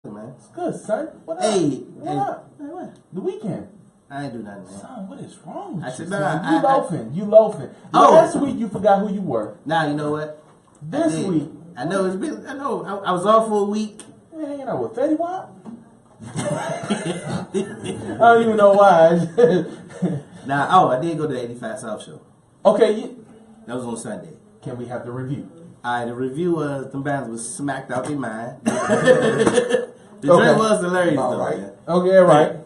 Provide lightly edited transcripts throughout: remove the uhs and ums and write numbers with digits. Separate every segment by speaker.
Speaker 1: Man.
Speaker 2: It's good, son. What up? What up? Hey, what? The weekend.
Speaker 1: I ain't do nothing, man.
Speaker 2: Son, what is wrong with
Speaker 1: I
Speaker 2: you,
Speaker 1: said,
Speaker 2: son? You loafing. You loafing.
Speaker 1: Oh.
Speaker 2: Last week you forgot who you were.
Speaker 1: Nah, you know what?
Speaker 2: This week.
Speaker 1: I know it's been, I know. I was off for a week.
Speaker 2: You hanging out with Fetty Wap? I don't even know why.
Speaker 1: I did go to the 85 South show.
Speaker 2: Okay.
Speaker 1: That was on Sunday.
Speaker 2: Can we have the review?
Speaker 1: Alright, the review was, them bands was smacked out their mind. The joint was hilarious, though, man.
Speaker 2: Okay, right.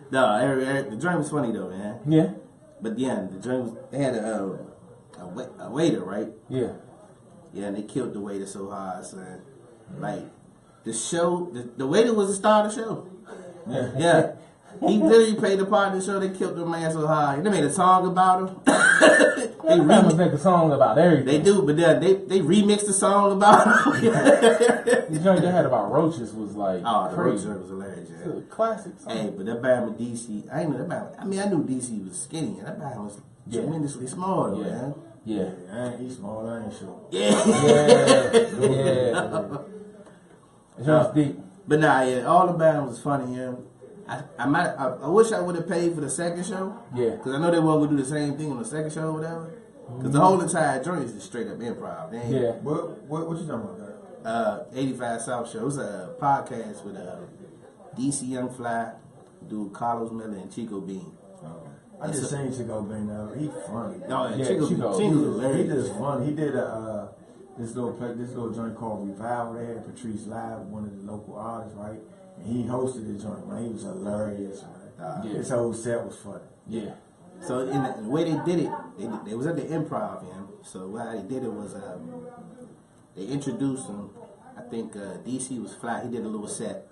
Speaker 1: No, the joint was funny, though, man.
Speaker 2: Yeah.
Speaker 1: But yeah, the joint was, they had a waiter, right?
Speaker 2: Yeah.
Speaker 1: Yeah, and they killed the waiter so hard, son. Like, the show, the waiter was the star of the show. Yeah. He literally played the part of the show. They killed the man so hard. They made a song about him.
Speaker 2: They make a song about everything.
Speaker 1: They do, but then they remixed the song about him.
Speaker 2: The joint they had about roaches was like
Speaker 1: the
Speaker 2: crazy.
Speaker 1: roach was hilarious. Yeah.
Speaker 2: It's a classic song.
Speaker 1: Hey, but that band with DC, I knew DC was skinny, and that band was tremendously small, though, man.
Speaker 2: Yeah.
Speaker 3: He's small, I ain't sure.
Speaker 1: Yeah.
Speaker 2: It's just deep.
Speaker 1: But all the band was funny, yeah. I wish I would have paid for the second show. Yeah. Because I know they weren't going to do the same thing on the second show or whatever. Because the whole entire joint is just straight up improv.
Speaker 3: Yeah. What you talking about?
Speaker 1: 85 South show. It was a podcast with DC Young Fly, dude Carlos Miller, and Chico Bean.
Speaker 3: I just seen Chico Bean now. He funny.
Speaker 1: Oh, yeah, Chico's hilarious.
Speaker 3: He just funny. He did this little joint called Revival. They had Patrice Live, one of the local artists, right? And he hosted the joint, man. He was hilarious, man. His whole set was funny.
Speaker 2: Yeah.
Speaker 1: So in the way they did it, they was at the improv, So how they did it was they introduced him. I think DC was Fly. He did a little set.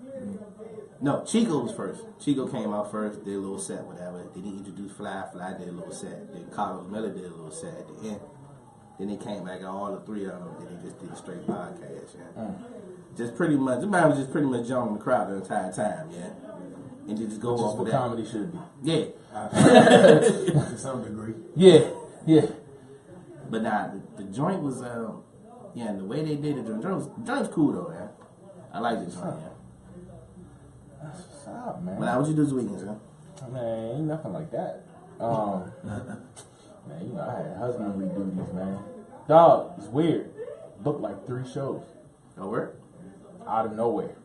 Speaker 1: No, Chico was first. Chico came out first, did a little set, whatever. Then he introduced Fly. Fly did a little set. Then Carlos Miller did a little set at the end. Then they came back, all the three of them. Then they just did a straight podcast, Just pretty much, the man was just pretty much joining the crowd the entire time, and just go off of that.
Speaker 2: Comedy should be.
Speaker 1: Yeah.
Speaker 3: To some degree.
Speaker 2: Yeah.
Speaker 1: But the joint was, and the way they did it, the joint was cool though, man. I like the joint,
Speaker 2: That's what's up, man.
Speaker 1: But what you do this weekend, sir?
Speaker 2: Man, ain't nothing like that. Man, I had husbandry duties, man. Dog, it's weird. Booked like 3 shows.
Speaker 1: Oh, where?
Speaker 2: Out of nowhere.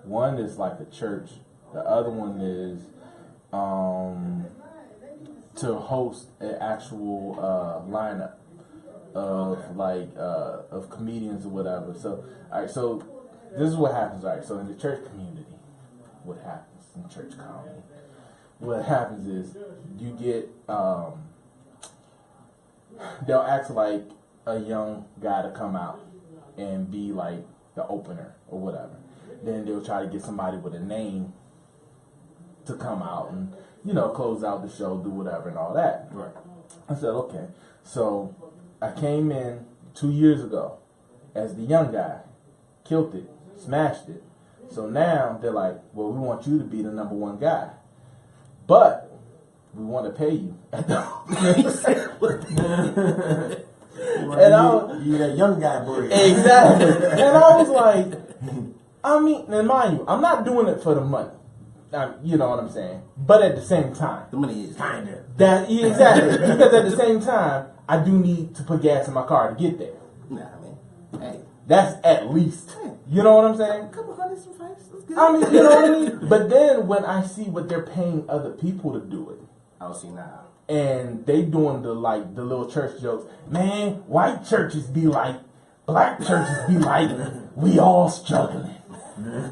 Speaker 2: One is like a church. The other one is to host an actual lineup of comedians or whatever. So, all right. So this is what happens. All right. So in the church community, what happens in church comedy? What happens is you get they'll ask like a young guy to come out and be like the opener or whatever. Then they'll try to get somebody with a name to come out and, close out the show, do whatever and all that.
Speaker 1: Right.
Speaker 2: I said, okay. So I came in 2 years ago as the young guy, killed it, smashed it. So now they're like, well, we want you to be the number 1 guy. But we want to pay you. And
Speaker 3: you that young guy boy.
Speaker 2: Exactly. And I was like, and mind you, I'm not doing it for the money. You know what I'm saying? But at the same time,
Speaker 1: the money is
Speaker 3: kind of
Speaker 2: that exactly because at the same time, I do need to put gas in my car to get there.
Speaker 1: Nah, man. Hey,
Speaker 2: that's at least. You know what I'm saying?
Speaker 1: A couple hundred some fights. That's good.
Speaker 2: You know what I mean? But then when I see what they're paying other people to do it,
Speaker 1: I'll see now.
Speaker 2: And they doing the little church jokes. Man, white churches be like, black churches be like, we all struggling.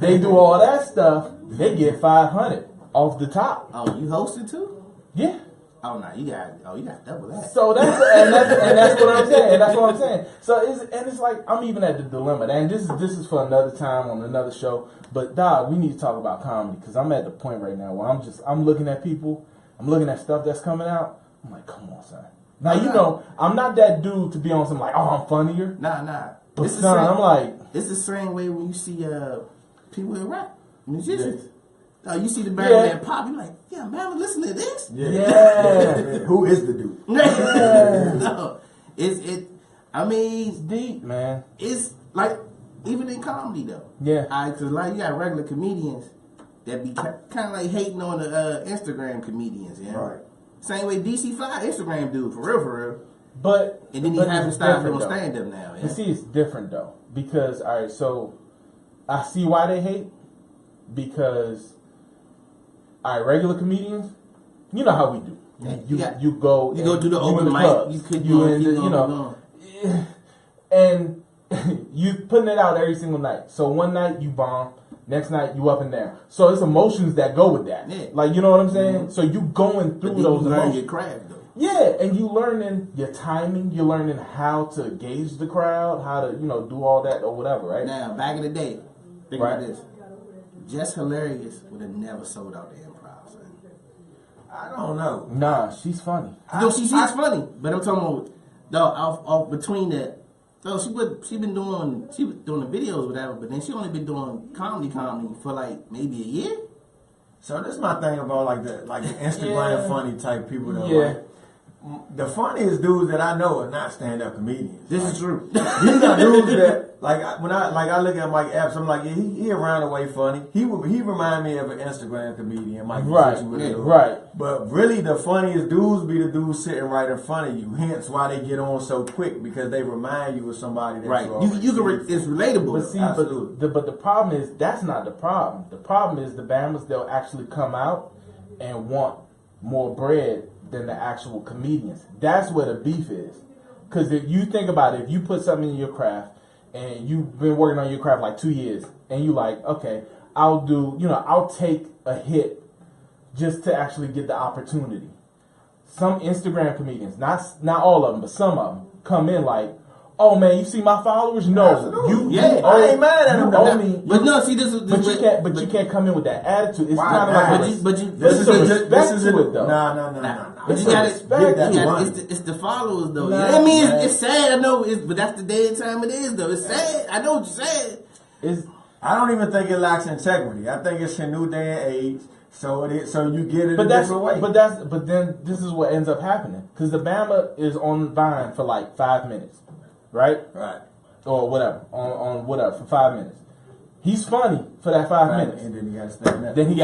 Speaker 2: They do all that stuff. They get 500 off the top.
Speaker 1: Oh, you hosted too?
Speaker 2: Yeah.
Speaker 1: Oh no, you got double that.
Speaker 2: So that's what I'm saying. That's what I'm saying. So it's like I'm even at the dilemma. And this is for another time on another show. But dog, we need to talk about comedy because I'm at the point right now where I'm looking at people. I'm looking at stuff that's coming out. I'm like, come on, son. Now, I'm not that dude to be on some like, oh, I'm funnier.
Speaker 1: Nah.
Speaker 2: But son, I'm like...
Speaker 1: It's the same way when you see people in rap, musicians. You see the Birdman pop, you're like, yeah, man, listen to this.
Speaker 3: Yeah. Who is the dude?
Speaker 1: No, it's
Speaker 2: deep, man.
Speaker 1: It's like even in comedy though.
Speaker 2: Yeah.
Speaker 1: Because like you got regular comedians that be kind of like hating on the Instagram comedians. Yeah.
Speaker 3: Right.
Speaker 1: Same way DC Fly Instagram dude, for real.
Speaker 2: But
Speaker 1: And then he
Speaker 2: but
Speaker 1: haven't
Speaker 2: it's
Speaker 1: stopped
Speaker 2: different,
Speaker 1: doing
Speaker 2: though.
Speaker 1: stand up now. Yeah.
Speaker 2: You see, it's different though because all right, so I see why they hate because all right, regular comedians, you know how we do. You go
Speaker 1: do the open mic.
Speaker 2: Clubs.
Speaker 1: You could
Speaker 2: you
Speaker 1: do
Speaker 2: in
Speaker 1: it.
Speaker 2: the, you know, and you putting it out every single night. So one night you bomb, next night you up and down. So it's emotions that go with that.
Speaker 1: Yeah.
Speaker 2: Like, you know what I'm saying? So you going through
Speaker 1: But
Speaker 2: those
Speaker 1: you learn
Speaker 2: emotions.
Speaker 1: your craft though.
Speaker 2: Yeah, and you learning your timing. You're learning how to gauge the crowd, how to do all that or whatever, right?
Speaker 1: Now, back in the day, think
Speaker 2: Right.
Speaker 1: about this. Just Hilarious would have never sold out the Improv. Son.
Speaker 3: I don't know.
Speaker 2: Nah, she's funny.
Speaker 1: No, she's funny, but I'm talking about off between the. No, she was doing the videos, whatever. But then she only been doing comedy for like maybe a year.
Speaker 3: So this is my thing about like the Instagram funny type people that
Speaker 2: Yeah.
Speaker 3: like the funniest dudes that I know are not stand up comedians.
Speaker 1: This is true.
Speaker 3: These are dudes that when I look at Mike Epps, I'm like, yeah, he around the way funny. He remind me of an Instagram comedian, Mike.
Speaker 2: Right.
Speaker 3: But really, the funniest dudes be the dudes sitting right in front of you. Hence, why they get on so quick because they remind you of somebody. That
Speaker 1: Right. It's relatable.
Speaker 2: But see, but the problem is that's not the problem. The problem is the Bammers, they'll actually come out and want more bread than the actual comedians. That's where the beef is. Because if you think about it, if you put something in your craft and you've been working on your craft like 2 years and you like, okay, I'll take a hit just to actually get the opportunity. Some Instagram comedians, not all of them, but some of them come in like, oh man, you see my followers? No,
Speaker 3: I ain't mad at them.
Speaker 2: But you can't come in with that attitude. It's kind of like,
Speaker 3: this is
Speaker 2: it though.
Speaker 3: No.
Speaker 1: But you got it. It's the followers though.
Speaker 2: Nah,
Speaker 1: I mean, it's sad. I know, but that's the day and time it is though. It's sad. I know what you're saying.
Speaker 3: I don't even think it lacks integrity. I think it's a new day and age. So you get it
Speaker 2: but
Speaker 3: a different way.
Speaker 2: But then this is what ends up happening because the Bama is on Vine for like 5 minutes, right?
Speaker 3: Right.
Speaker 2: Or whatever on whatever for 5 minutes. He's funny for that 5 minutes,
Speaker 3: and then he got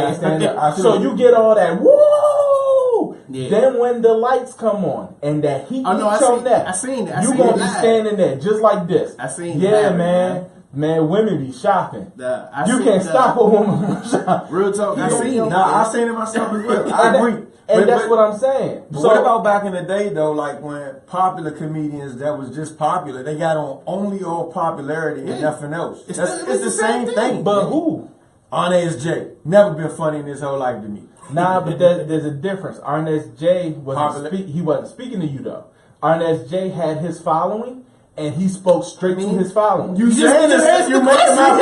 Speaker 3: to stand up.
Speaker 2: So you get all that woo.
Speaker 1: Yeah.
Speaker 2: Then when the lights come on and that heat hits on that,
Speaker 1: I seen it.
Speaker 2: You gonna be standing there just like this.
Speaker 1: I seen it.
Speaker 2: Yeah, man. Man, women be shopping. You can't stop a woman from shopping.
Speaker 1: Real talk. I seen it.
Speaker 3: I seen it myself as well. I agree.
Speaker 2: And that's what I'm saying.
Speaker 3: But what about back in the day though, like when popular comedians that was just popular, they got on only all popularity and nothing else. It's the same thing.
Speaker 2: But who?
Speaker 3: Arnez J. Never been funny in his whole life to me.
Speaker 2: Nah, but there's a difference. Arnez J he wasn't speaking to you though. Arnez J had his following. And he spoke straight to his following.
Speaker 3: You saying this? You make him out.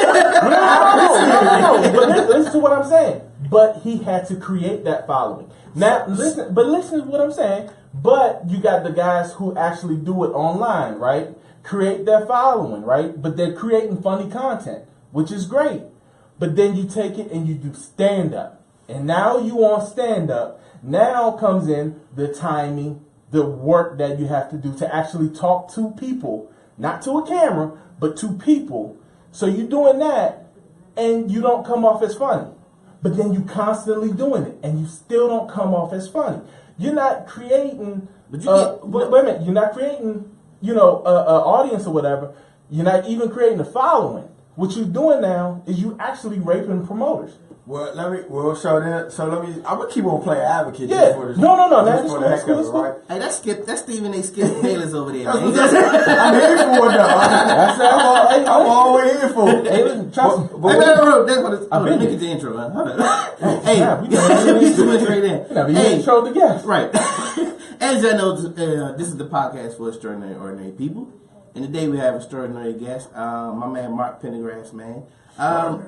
Speaker 2: No. But listen to what I'm saying. But he had to create that following. Now, listen to what I'm saying. But you got the guys who actually do it online, right? Create their following, right? But they're creating funny content, which is great. But then you take it and you do stand up. And now you on stand up. Now comes in the timing, the work that you have to do to actually talk to people, not to a camera, but to people. So you're doing that and you don't come off as funny. But then you constantly doing it and you still don't come off as funny. You're not creating, wait a minute, you're not creating, an audience or whatever. You're not even creating a following. What you're doing now is you actually raping promoters.
Speaker 3: I'm gonna keep on playing advocate.
Speaker 2: Yeah.
Speaker 3: For this,
Speaker 2: No.
Speaker 3: That's cool. Right?
Speaker 1: Hey, that's Stephen A. Skip Bayless over there.
Speaker 3: I'm here for it though. I'm always here for it.
Speaker 2: Hey, listen, trust me.
Speaker 1: Let me get the intro. Hey, we doing straight in.
Speaker 2: Hey, intro the guest.
Speaker 1: Right. As y'all know, this is the podcast for extraordinary, ordinary people. And today we have an extraordinary guest, my man Mark Pendergrass, man. I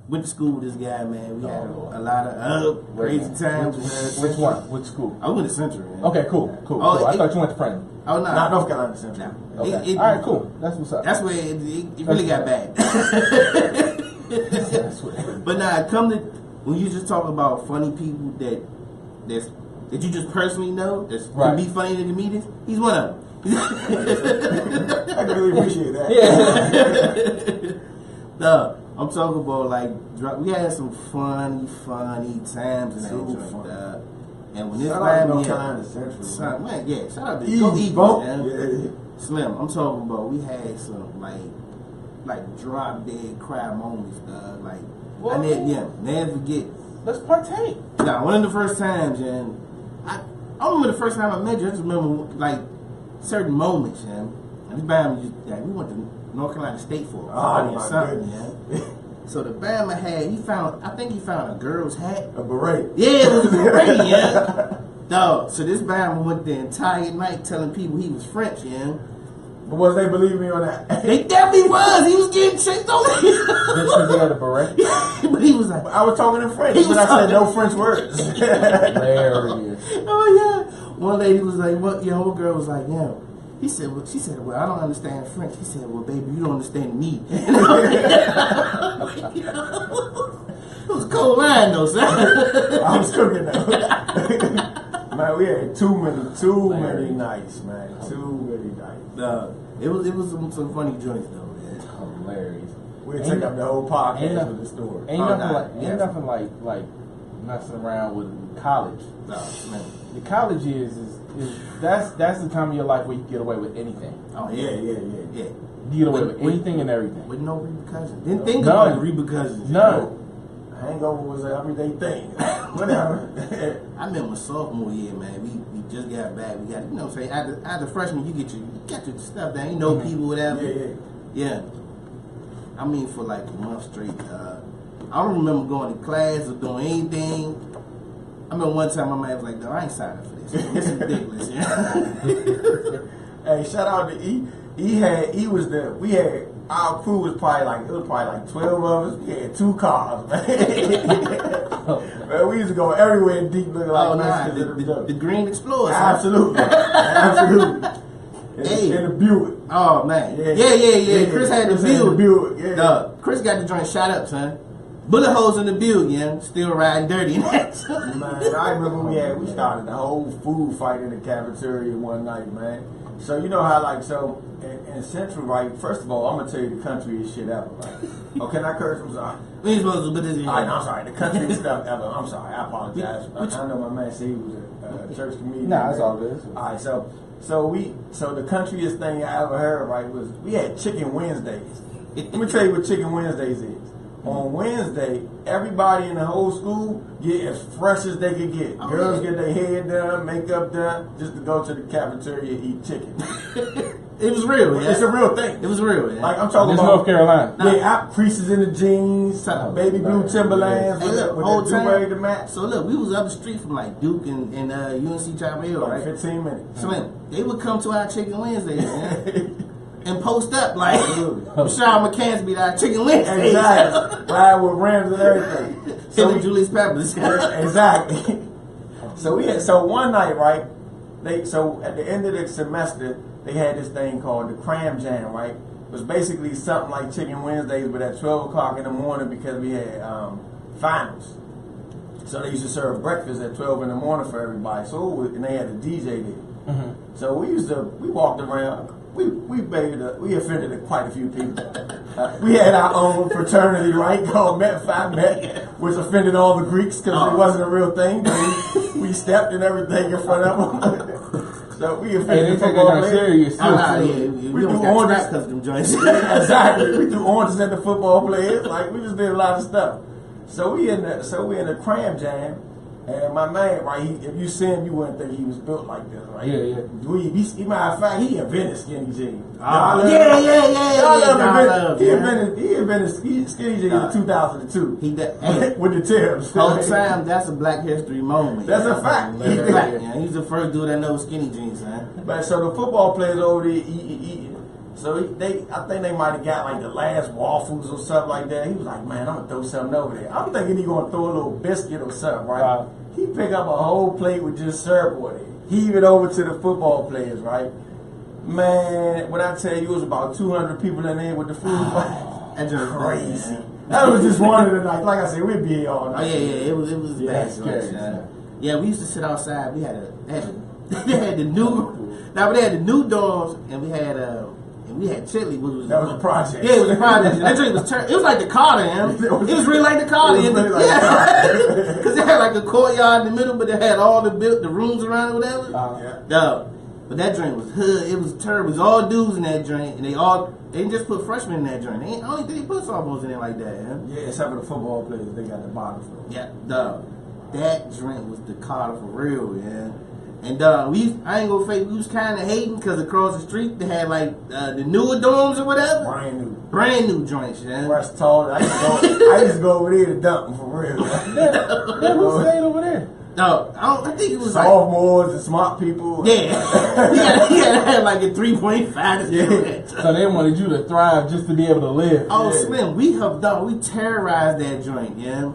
Speaker 1: went to school with this guy, man. We had a lot of crazy times.
Speaker 2: Which one? Which school?
Speaker 1: I went to Central, man.
Speaker 2: Okay, cool. I thought you went to Franklin.
Speaker 1: Oh, no.
Speaker 3: Not North Carolina Central.
Speaker 1: No.
Speaker 2: Okay. All right, cool. That's what's up.
Speaker 1: That's where it really got bad. But now, when you just talk about funny people that you just personally know, can be funny to comedians, he's one of them.
Speaker 3: I can really appreciate that.
Speaker 2: Yeah.
Speaker 1: No, I'm talking about like we had some funny times in that
Speaker 3: So
Speaker 1: joint,
Speaker 3: funny.
Speaker 1: dog. And when this
Speaker 3: Shout out to
Speaker 1: man,
Speaker 3: North Carolina Central,
Speaker 1: man, yeah, shout out to
Speaker 3: Easy
Speaker 1: Go Eagles,
Speaker 3: bump.
Speaker 1: man.
Speaker 3: Yeah.
Speaker 1: Slim, I'm talking about we had some like drop dead cry moments, dog. Like
Speaker 2: Well,
Speaker 1: never forget.
Speaker 2: let's partake.
Speaker 1: Nah, one of the first times, and I remember the first time I met you. I just remember like certain moments, and this band we went to North Carolina State for a party or
Speaker 3: my
Speaker 1: something,
Speaker 3: goodness.
Speaker 1: yeah. So the Bama I think he found a girl's hat.
Speaker 3: A beret.
Speaker 1: Yeah, it was a beret, yeah. Dog, so this Bama went the entire night telling people he was French, yeah.
Speaker 3: But was they believe me on that?
Speaker 1: They definitely was. He was getting checked on.
Speaker 2: Just because he had a beret?
Speaker 1: But he was like,
Speaker 3: I was talking in French,
Speaker 1: He
Speaker 3: but
Speaker 1: was
Speaker 3: I said
Speaker 1: talking-
Speaker 3: no French words.
Speaker 2: Hilarious.
Speaker 1: oh yeah. One lady was like, "What?" Your whole girl was like, "Yeah." He said, "Well," she said, "Well, I don't understand French." He said, "Well, baby, you don't understand me." It was a cold line though, son.
Speaker 3: I was cooking though. Man, we had too many nights, man. Too many nights.
Speaker 1: It was some funny joints though, man.
Speaker 2: Hilarious.
Speaker 3: We'll take up the whole podcast
Speaker 2: ain't
Speaker 3: with the story.
Speaker 2: Ain't
Speaker 1: Oh,
Speaker 2: nothing
Speaker 1: nah,
Speaker 2: like
Speaker 1: yeah.
Speaker 2: like messing around with college.
Speaker 1: No, man.
Speaker 2: The college is that's the time of your life where you get away with anything.
Speaker 1: Oh
Speaker 3: Yeah.
Speaker 1: yeah.
Speaker 2: You get away with anything and everything.
Speaker 1: With no repercussions. Didn't think
Speaker 2: None.
Speaker 1: about the repercussions.
Speaker 2: None.
Speaker 3: Hangover was an everyday thing. Whatever.
Speaker 1: I remember sophomore year, man. We just got back. We got, you know what I'm saying, after freshman, you get your stuff down. You know people, whatever. Yeah. I mean, for like a month straight. I don't remember going to class or doing anything. I remember one time my man was like, "No, I ain't signing up for this. This is ridiculous." Yeah.
Speaker 3: Hey, shout out to E. Our crew was probably like 12 of us. We had 2 cars, man. Man, we used to go everywhere deep looking like Mexicans.
Speaker 1: The Green Explorer.
Speaker 3: Absolutely.
Speaker 1: Hey.
Speaker 3: In the Buick.
Speaker 1: Oh man.
Speaker 3: Yeah.
Speaker 1: Yeah. Chris had the Buick.
Speaker 3: Yeah.
Speaker 1: Dog, Chris got the joint shot up, son. Bullet holes in the Buick, yeah. Still riding dirty in that.
Speaker 3: Man, I remember we started the whole food fight in the cafeteria one night, man. So you know how in Central, right? First of all, I'm gonna tell you the countryest shit ever, right? Oh, can I curse? I'm sorry.
Speaker 1: We ain't supposed to put this in.
Speaker 3: All right, no, I'm sorry. The countryest stuff ever. I'm sorry. I apologize. I know my man said he was a church comedian.
Speaker 2: Nah, that's all it is.
Speaker 3: All right, so the countryest thing I ever heard, right, was we had Chicken Wednesdays. Let me tell you what Chicken Wednesdays is. On Wednesday, everybody in the whole school get as fresh as they could get. Girls get their hair done, makeup done, just to go to the cafeteria and eat chicken.
Speaker 1: It was real, yeah.
Speaker 3: It's a real thing.
Speaker 1: It was real, yeah.
Speaker 3: Like I'm talking
Speaker 2: This
Speaker 3: about
Speaker 2: North Carolina.
Speaker 3: Yeah, creases in the jeans, baby blue Timberlands
Speaker 1: Hey, look,
Speaker 3: with
Speaker 1: whole
Speaker 3: the blueberry to
Speaker 1: time.
Speaker 3: match.
Speaker 1: So look, we was up the street from like Duke and UNC Chapel Hill,
Speaker 3: Like
Speaker 1: right?
Speaker 3: 15 minutes.
Speaker 1: Slim, they would come to our Chicken Wednesdays, man. And post up like Michelle McCann's be our Chicken Wednesdays.
Speaker 3: Exactly. Ride with rims and everything.
Speaker 1: So Julius Peppers.
Speaker 3: Exactly. So one night, right? So at the end of the semester, they had this thing called the Cram Jam, right? It was basically something like Chicken Wednesdays, but at 12 o'clock in the morning because we had finals. So they used to serve breakfast at 12 in the morning for everybody. And they had a DJ there.
Speaker 2: Mm-hmm.
Speaker 3: So we walked around. We offended quite a few people. We had our own fraternity, right, called Met Phi Met, which offended all the Greeks because it wasn't a real thing. We stepped and everything in front of them. So we offended
Speaker 2: They take
Speaker 3: football
Speaker 2: that
Speaker 3: players.
Speaker 2: serious.
Speaker 1: We
Speaker 3: do
Speaker 1: got
Speaker 3: oranges.
Speaker 1: because them joints.
Speaker 3: Exactly. We threw oranges at the football players. Like we just did a lot of stuff. So we in the Cram Jam. And my man, right, if you see him, you wouldn't think he was built like this, right?
Speaker 2: Yeah.
Speaker 3: Matter of fact, he invented skinny jeans. He invented skinny jeans in 2002.
Speaker 1: He did.
Speaker 3: With the tips.
Speaker 1: Whole time, that's a Black History moment.
Speaker 3: That's a fact.
Speaker 1: He's black, yeah. He's the first dude that knows skinny jeans, man.
Speaker 3: But so the football players over there eating. So I think they might have got like the last waffles or something like that. He was like, man, I'm gonna throw something over there. I'm thinking he gonna throw a little biscuit or something, right? He picked up a whole plate with just syrup on it. Heave it over to the football players, right? Man, when I tell you it was about 200 people in there with the food fight.
Speaker 1: That's just
Speaker 3: Crazy. That was just one of the nights. Like I said, we'd be here all
Speaker 1: Oh
Speaker 3: night.
Speaker 1: yeah, it was
Speaker 3: Yeah,
Speaker 1: bad.
Speaker 3: that's scary.
Speaker 1: Yeah, we used to sit outside. They They had the new. Now they had the new dorms, and we had chili, which was
Speaker 3: That was a project.
Speaker 1: Yeah, it was a project. That drink was it was like the Carter, man. It was really like the Carter.
Speaker 3: It was really like
Speaker 1: yeah, because it had like a courtyard in the middle, but it had all the rooms around it, whatever.
Speaker 3: Yeah.
Speaker 1: No, but that drink was hood. It was terrible. It was all dudes in that drink, and they didn't just put freshmen in that drink. I don't think they put sophomores in there like that.
Speaker 3: Yeah, except for the football players, they got the bottle for.
Speaker 1: Yeah, dog. That drink was the Carter for real, yeah. And I ain't gonna fake, we was kind of hating because across the street they had like the newer dorms or whatever. Brand new joints, yeah.
Speaker 3: Fresh tall. I used to go over there to dump them for real.
Speaker 2: Who stayed over there?
Speaker 1: No, I think it was
Speaker 3: sophomores and smart people.
Speaker 1: Yeah. yeah, had like a 3.5.
Speaker 3: Yeah.
Speaker 2: So they wanted you to thrive just to be able to live.
Speaker 1: Oh, yeah. Slim, we terrorized that joint, yeah.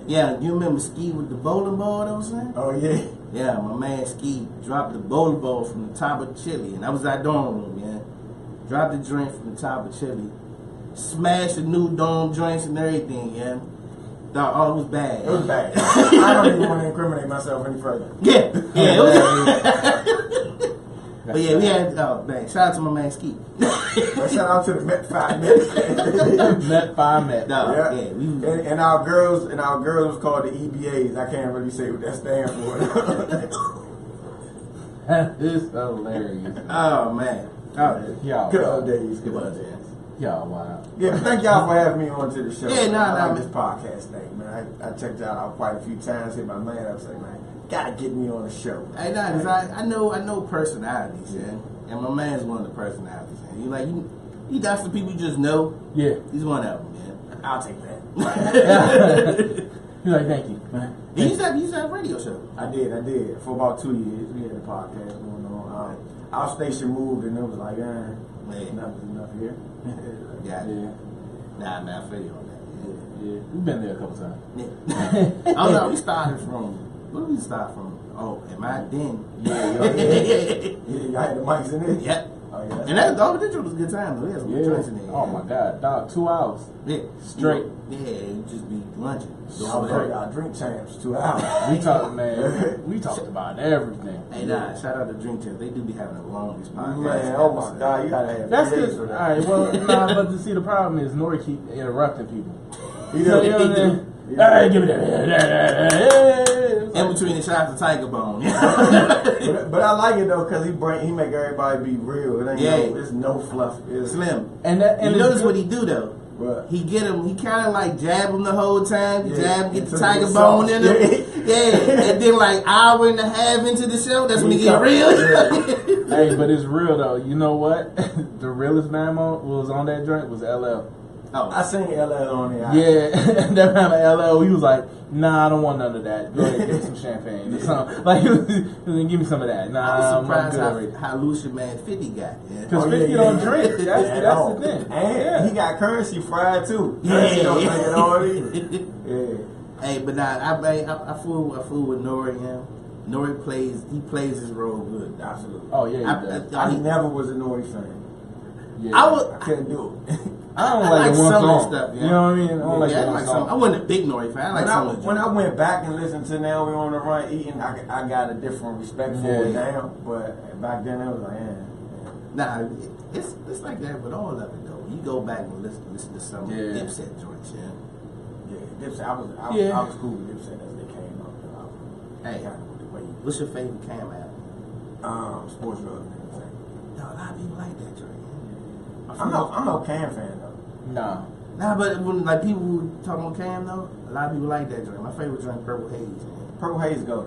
Speaker 1: Yeah, you remember Ski with the bowling ball that was saying?
Speaker 3: Oh, yeah.
Speaker 1: Yeah, my man Ski dropped the bowling ball from the top of chili, and that was our dorm room, yeah. Dropped the drink from the top of chili. Smashed the new dorm joints and everything, yeah. It was bad.
Speaker 3: It was bad. I don't even want to incriminate myself any further.
Speaker 1: Yeah, it was. But yeah, we had, man, shout out to my man Ski.
Speaker 3: Shout out to the Met 5 Met.
Speaker 2: Met 5 Met.
Speaker 1: No,
Speaker 3: yeah. And our girls was called the EBAs. I can't really say what that stands for.
Speaker 2: That is hilarious.
Speaker 1: Oh, man.
Speaker 2: Y'all.
Speaker 3: Good old days.
Speaker 1: Good old days.
Speaker 2: Y'all, wow.
Speaker 3: Yeah, but thank y'all for having me on to the show.
Speaker 1: Yeah,
Speaker 3: I like this podcast thing, man. I checked y'all out quite a few times. Hit my man up, say, man, gotta get me on the show.
Speaker 1: Hey, nah, cause I know personalities, yeah. And my man's one of the personalities. And you got some people you just know.
Speaker 2: Yeah.
Speaker 1: He's one of them, man. I'll take
Speaker 2: that. He's like, thank you.
Speaker 1: You used to have a radio show.
Speaker 3: I did. For about 2 years. We had a podcast going on. Our station moved and it was like, enough is enough here.
Speaker 1: Yeah. Nah, man, I feel you on that.
Speaker 2: Yeah. We've been there a couple times.
Speaker 1: Yeah. I don't know, we started from, where did we start from? Oh, am I then?
Speaker 3: Yeah, y'all had the mics in there?
Speaker 1: Yeah.
Speaker 3: Oh, yeah.
Speaker 1: And that was a good time, though. We had some good drinks in there.
Speaker 2: Oh, my God. Dog, 2 hours.
Speaker 1: Yeah.
Speaker 2: Straight.
Speaker 1: Yeah, you just be lunching.
Speaker 3: Y'all drink champs, 2 hours.
Speaker 2: We talked, man. We talked about everything.
Speaker 1: Hey, nah, shout out to Drink Champs. They do be having the longest podcast.
Speaker 3: Man, oh my God, you gotta have
Speaker 2: that's good. All right, well, but to see, the problem is Nori keep interrupting people.
Speaker 3: You know what I mean?
Speaker 2: Hey, give me that.
Speaker 1: In between the shots of Tiger Bone.
Speaker 3: but I like it though, cause he make everybody be real. It ain't it's no fluff. It's
Speaker 1: Slim.
Speaker 2: And
Speaker 1: you notice what he do though?
Speaker 3: What?
Speaker 1: He kind of like jab him the whole time. Get the Tiger Bone in him. Yeah. And then like hour and a half into the show, that's when he get real.
Speaker 2: Hey, but it's real though. You know what? The realest man was on that joint was LL.
Speaker 1: Oh,
Speaker 3: I seen LL on there.
Speaker 2: Yeah, that man of LL, he was like, nah, I don't want none of that. Go ahead, give me some champagne or something. Like, he was give me some of that. Nah,
Speaker 1: I'm surprised how loose your man 50 got.
Speaker 2: Because 50 don't drink. That's the thing.
Speaker 3: And he got currency fried too.
Speaker 1: Yeah.
Speaker 3: Don't drink it already. Yeah.
Speaker 1: Hey, but nah, I fool with Nori. Yeah. Nori plays his role good.
Speaker 3: Absolutely.
Speaker 2: Oh yeah,
Speaker 3: I never was a Nori fan.
Speaker 2: Yeah.
Speaker 3: I couldn't do it.
Speaker 2: I don't like the one
Speaker 1: some
Speaker 2: song.
Speaker 1: Stuff, yeah.
Speaker 2: You know what I mean? I don't like
Speaker 1: I
Speaker 2: the one song.
Speaker 1: I wasn't a big Nori fan. I like some of the
Speaker 3: when I went back and listened to Now We On The Run Eating, I got a different respect for it now. But back then it was like,
Speaker 1: Nah, it's like that with all of it though. You go back and listen to some of the Dipset joints,
Speaker 3: Yeah, Dipset. I was cool with Dipset as they came up.
Speaker 1: Hey, what's your favorite Cam album?
Speaker 3: Sports Drug and everything.
Speaker 1: No, a lot of people like that joint.
Speaker 3: I'm no Cam fan though.
Speaker 1: Nah, but when like people who talk about Cam though, a lot of people like that joint. My favorite joint, Purple Haze. Man.
Speaker 3: Purple Haze go.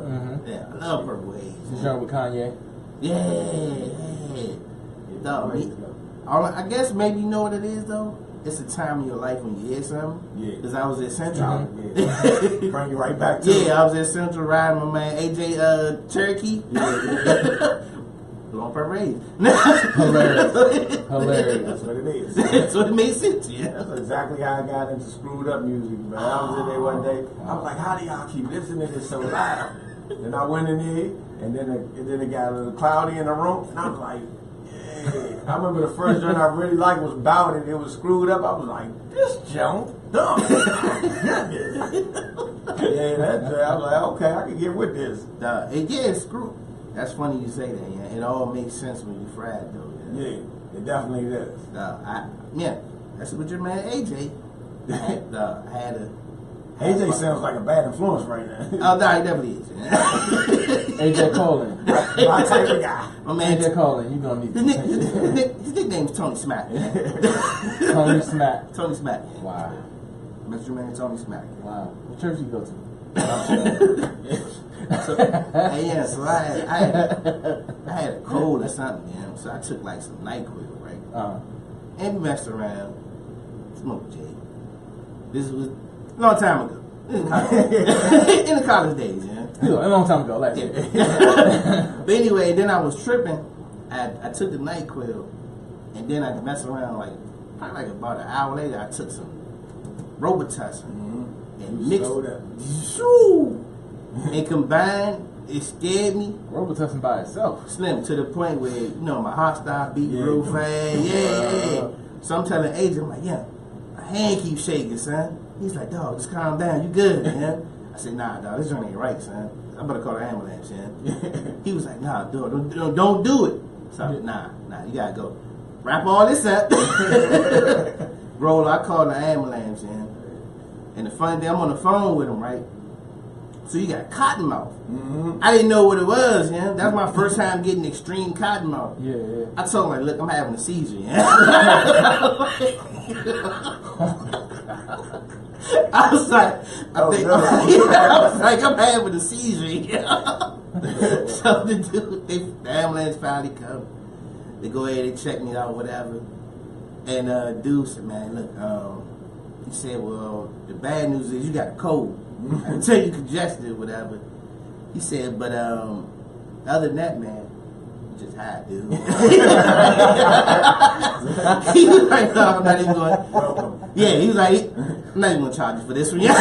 Speaker 1: Yeah, I love Purple Haze.
Speaker 2: The joint with Kanye.
Speaker 1: Yeah. I guess maybe you know what it is though. It's a time in your life when you hear something.
Speaker 3: Yeah.
Speaker 1: Because I was at Central.
Speaker 3: Bring you right back to
Speaker 1: I was at Central riding my man AJ Cherokee. On parade.
Speaker 2: Hilarious.
Speaker 3: That's what it is.
Speaker 1: That's what it made sense, yeah.
Speaker 3: That's exactly how I got into screwed up music, man. I was in there one day. I was like, how do y'all keep listening to this so loud? Then I went in there, and then it got a little cloudy in the room, and I was like, yeah. I remember the first joint I really liked was Bout It. It was screwed up. I was like, this joint dumb. I was like, okay, I can get with this.
Speaker 1: It's screwed. That's funny you say that. Yeah, it all makes sense when you fried though.
Speaker 3: Yeah, it definitely does.
Speaker 1: That's what your man AJ. I had a.
Speaker 3: AJ sounds like a bad influence right now.
Speaker 1: Oh no, he definitely is.
Speaker 2: AJ Colin.
Speaker 3: My type of guy.
Speaker 1: My man,
Speaker 2: AJ Colin, you gonna need
Speaker 1: his nickname is Tony Smack.
Speaker 2: Tony Smack.
Speaker 1: Tony Smack.
Speaker 2: Wow.
Speaker 1: Mr. Man Tony Smack.
Speaker 2: Wow. What church you go to?
Speaker 1: So I had a cold or something, you know. So I took like some NyQuil, right? And we messed around, smoked J. This was a long time ago. In the college days, yeah.
Speaker 2: A long time ago, like
Speaker 1: But anyway, then I was tripping. I took the NyQuil, and then I messed around probably about an hour later. I took some Robitussin and mixed it. And combined, it scared me.
Speaker 2: Robitussin by itself.
Speaker 1: Slim, to the point where, my heart started beating real fast. Yeah. So I'm telling AJ, I'm like, yeah, my hand keeps shaking, son. He's like, dog, just calm down. You good, man? I said, nah, dog, this joint ain't right, son. I better call the ambulance, man. He was like, nah, dog, don't do it. So I'm like, nah, you gotta go. Wrap all this up. Roll, I called the ambulance, man. And the funny thing, I'm on the phone with him, right? So you got cotton mouth. I didn't know what it was, yeah. That's my first time getting extreme cotton mouth.
Speaker 2: Yeah.
Speaker 1: I told him, like, look, I'm having a seizure, yeah. I was like, I'm having a seizure, yeah. So the ambulance finally come. They go ahead, they check me out, whatever. And dude said, man, look, he said, well, the bad news is you got a cold. I can tell you congested or whatever. He said, but other than that, man, you just high, dude. He was like, no, I'm not even going. Yeah, he was like, I'm not even going to charge you for this one. Yeah.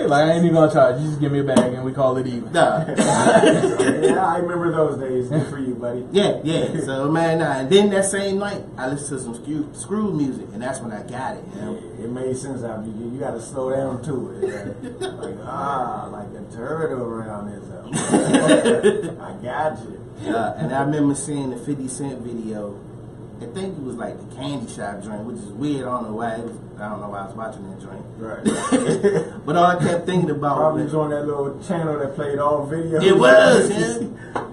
Speaker 2: Like, I ain't even going to charge you. Just give me a bag and we call it even.
Speaker 1: Nah.
Speaker 3: Yeah, I remember those days. Good for you, buddy.
Speaker 1: Yeah. So, man, and then that same night, I listened to some screw music, and that's when I got it. You know?
Speaker 3: It made sense after you got to slow down to it. Right? Like a turtle around this. I got you.
Speaker 1: And I remember seeing the 50 Cent video. I think it was like the candy shop joint, which is weird. I don't know why I was watching that joint.
Speaker 3: Right.
Speaker 1: But all I kept thinking about
Speaker 3: probably was on that little channel that played all videos.
Speaker 1: It was, yeah.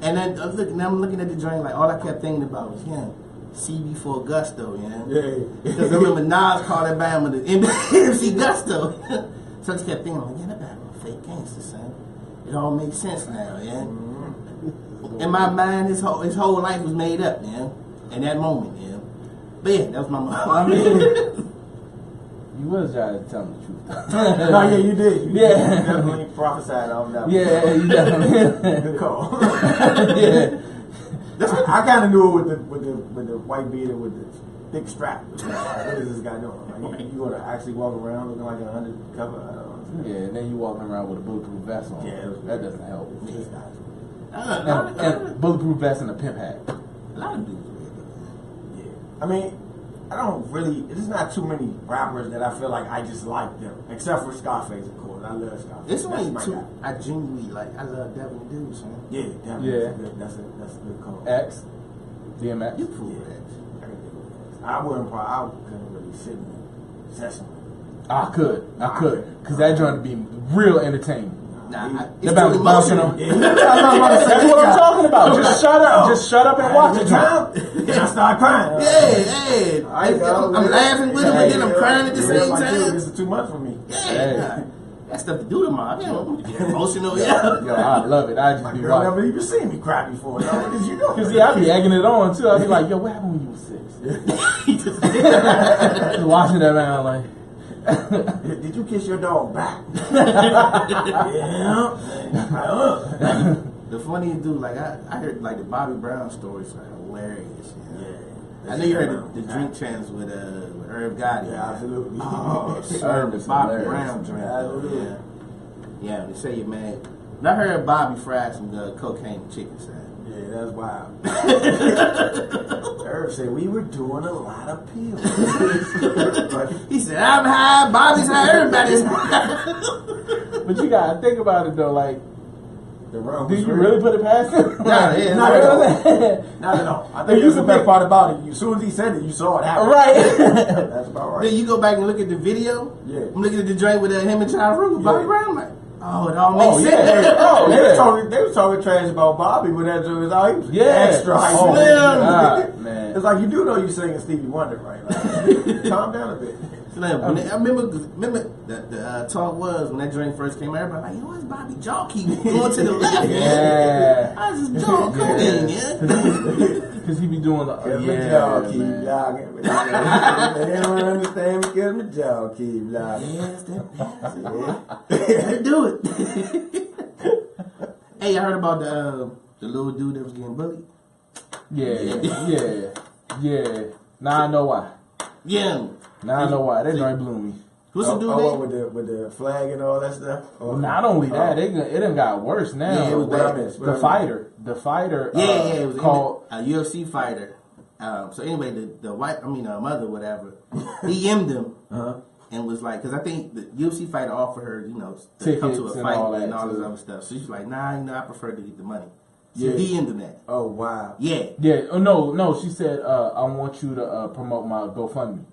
Speaker 1: And then I'm looking at the joint, like all I kept thinking about was CB4 Gusto, yeah. Because I remember Nas called that band with the MC Gusto. So I just kept thinking, like, that band was a fake gangster, son. It all makes sense now, yeah. In my mind, his whole life was made up, yeah. In that moment, yeah. But yeah, that was my mom.
Speaker 2: I mean, you was trying to tell me the truth.
Speaker 3: No, yeah, you did. You definitely prophesied off that.
Speaker 2: Yeah, you definitely.
Speaker 3: Good call.
Speaker 2: Yeah.
Speaker 3: I kind of knew it with the white beater with the thick strap. What is this guy doing? Like, you gonna actually walk around looking like an undercover? I don't know.
Speaker 2: Yeah, and then you walking around with a bulletproof vest on.
Speaker 3: Yeah,
Speaker 2: that doesn't help.
Speaker 1: And
Speaker 2: bulletproof vest and a pimp hat.
Speaker 1: A lot of dudes.
Speaker 3: I mean, I don't really. There's not too many rappers that I feel like I just like them, except for Scarface, of course. I love Scarface.
Speaker 1: It's only two I genuinely like. I love Devil Dudes, man.
Speaker 3: Yeah, definitely.
Speaker 2: Yeah,
Speaker 3: that's a good call.
Speaker 2: X, DMX.
Speaker 1: You fool with X.
Speaker 3: I couldn't really sit in Sesame.
Speaker 2: I could, because that joint would be real entertaining.
Speaker 1: Nah,
Speaker 2: it's too emotional.
Speaker 3: Yeah.
Speaker 2: That's what I'm talking about. Just shut up and watch it.
Speaker 3: And I start crying.
Speaker 1: Yeah. I'm laughing with him, and then I'm crying at the same time.
Speaker 3: This is too much for me.
Speaker 1: Yeah. Got stuff to do tomorrow. I don't get emotional. Yeah.
Speaker 2: Yo, I love it. I just
Speaker 3: My
Speaker 2: be
Speaker 3: girl
Speaker 2: watching.
Speaker 3: never even seen me cry before. What did you know?
Speaker 2: Because I be egging it on too. I be like, yo, what happened when you was 6? Just watching that man like.
Speaker 3: Did you kiss your dog back? Yeah.
Speaker 1: The funniest dude, like I heard like the Bobby Brown stories are hilarious.
Speaker 3: Yeah.
Speaker 1: I know you heard the drink chants with Herb Gotti.
Speaker 3: Yeah, absolutely.
Speaker 1: Oh,
Speaker 2: Herb
Speaker 1: the
Speaker 2: is
Speaker 1: Bobby
Speaker 2: hilarious.
Speaker 1: Brown drink.
Speaker 3: Absolutely.
Speaker 1: Yeah, they say you man. And I heard Bobby fried some cocaine and chicken salad.
Speaker 3: Yeah, that's wild. Herb said we were doing a lot of pills.
Speaker 1: He said, I'm high, Bobby's high, everybody's high.
Speaker 2: But you gotta think about it though, like
Speaker 3: The run
Speaker 2: Did
Speaker 3: was
Speaker 2: you really put it past him?
Speaker 1: Nah, yeah,
Speaker 3: Not at all.
Speaker 2: all.
Speaker 3: Not at all. I think that's the best part about it. As soon as he said it, you saw it happen.
Speaker 2: Right.
Speaker 3: That's about right.
Speaker 1: Then you go back and look at the video.
Speaker 3: Yeah.
Speaker 1: I'm looking at the joint with him and Charles Ruger, Bobby
Speaker 3: Yeah.
Speaker 1: Brown. I'm like, oh, it all makes
Speaker 2: yeah.
Speaker 1: sense.
Speaker 2: Oh,
Speaker 3: They was talking trash about Bobby when that joke was out. He was
Speaker 2: Yeah.
Speaker 3: extra hype.
Speaker 2: Oh,
Speaker 1: Yeah.
Speaker 2: man.
Speaker 3: It's like, you do know you're singing Stevie Wonder, right? Like, calm down a bit.
Speaker 1: So like, I remember the talk was when that joint first came out. Everybody like, yo, what's Bobby jaw keep going to the left?
Speaker 2: Yeah.
Speaker 1: How's his jaw cooking? Yeah.
Speaker 2: Because he be doing the
Speaker 3: Cause my jaw keep
Speaker 2: man.
Speaker 3: logging. They don't understand because my jaw keep logging.
Speaker 1: Yes, that do it. Hey, I heard about the little dude that was getting bullied.
Speaker 2: Yeah. Now I know why.
Speaker 1: Yeah.
Speaker 2: Now I know why. That joint blew me.
Speaker 1: Who's the dude
Speaker 3: what,
Speaker 1: that?
Speaker 3: with the flag and all that stuff?
Speaker 2: Well, not only that, it done got worse now.
Speaker 1: Yeah, it was
Speaker 3: What I
Speaker 1: bad.
Speaker 3: missed?
Speaker 2: The fighter.
Speaker 1: Yeah, it was
Speaker 2: called.
Speaker 1: a UFC fighter. So anyway, the mother, whatever, he yemmed him and was like, because I think the UFC fighter offered her, to come to
Speaker 2: Tickets
Speaker 1: a
Speaker 2: and
Speaker 1: fight
Speaker 2: all
Speaker 1: and
Speaker 2: that,
Speaker 1: all this
Speaker 2: too.
Speaker 1: other stuff. So she's like, nah, I prefer to get the money. So
Speaker 3: Yeah.
Speaker 1: he yemmed him that.
Speaker 3: Oh, wow.
Speaker 1: Yeah.
Speaker 2: Yeah. Oh no. She said, "I want you to promote my GoFundMe."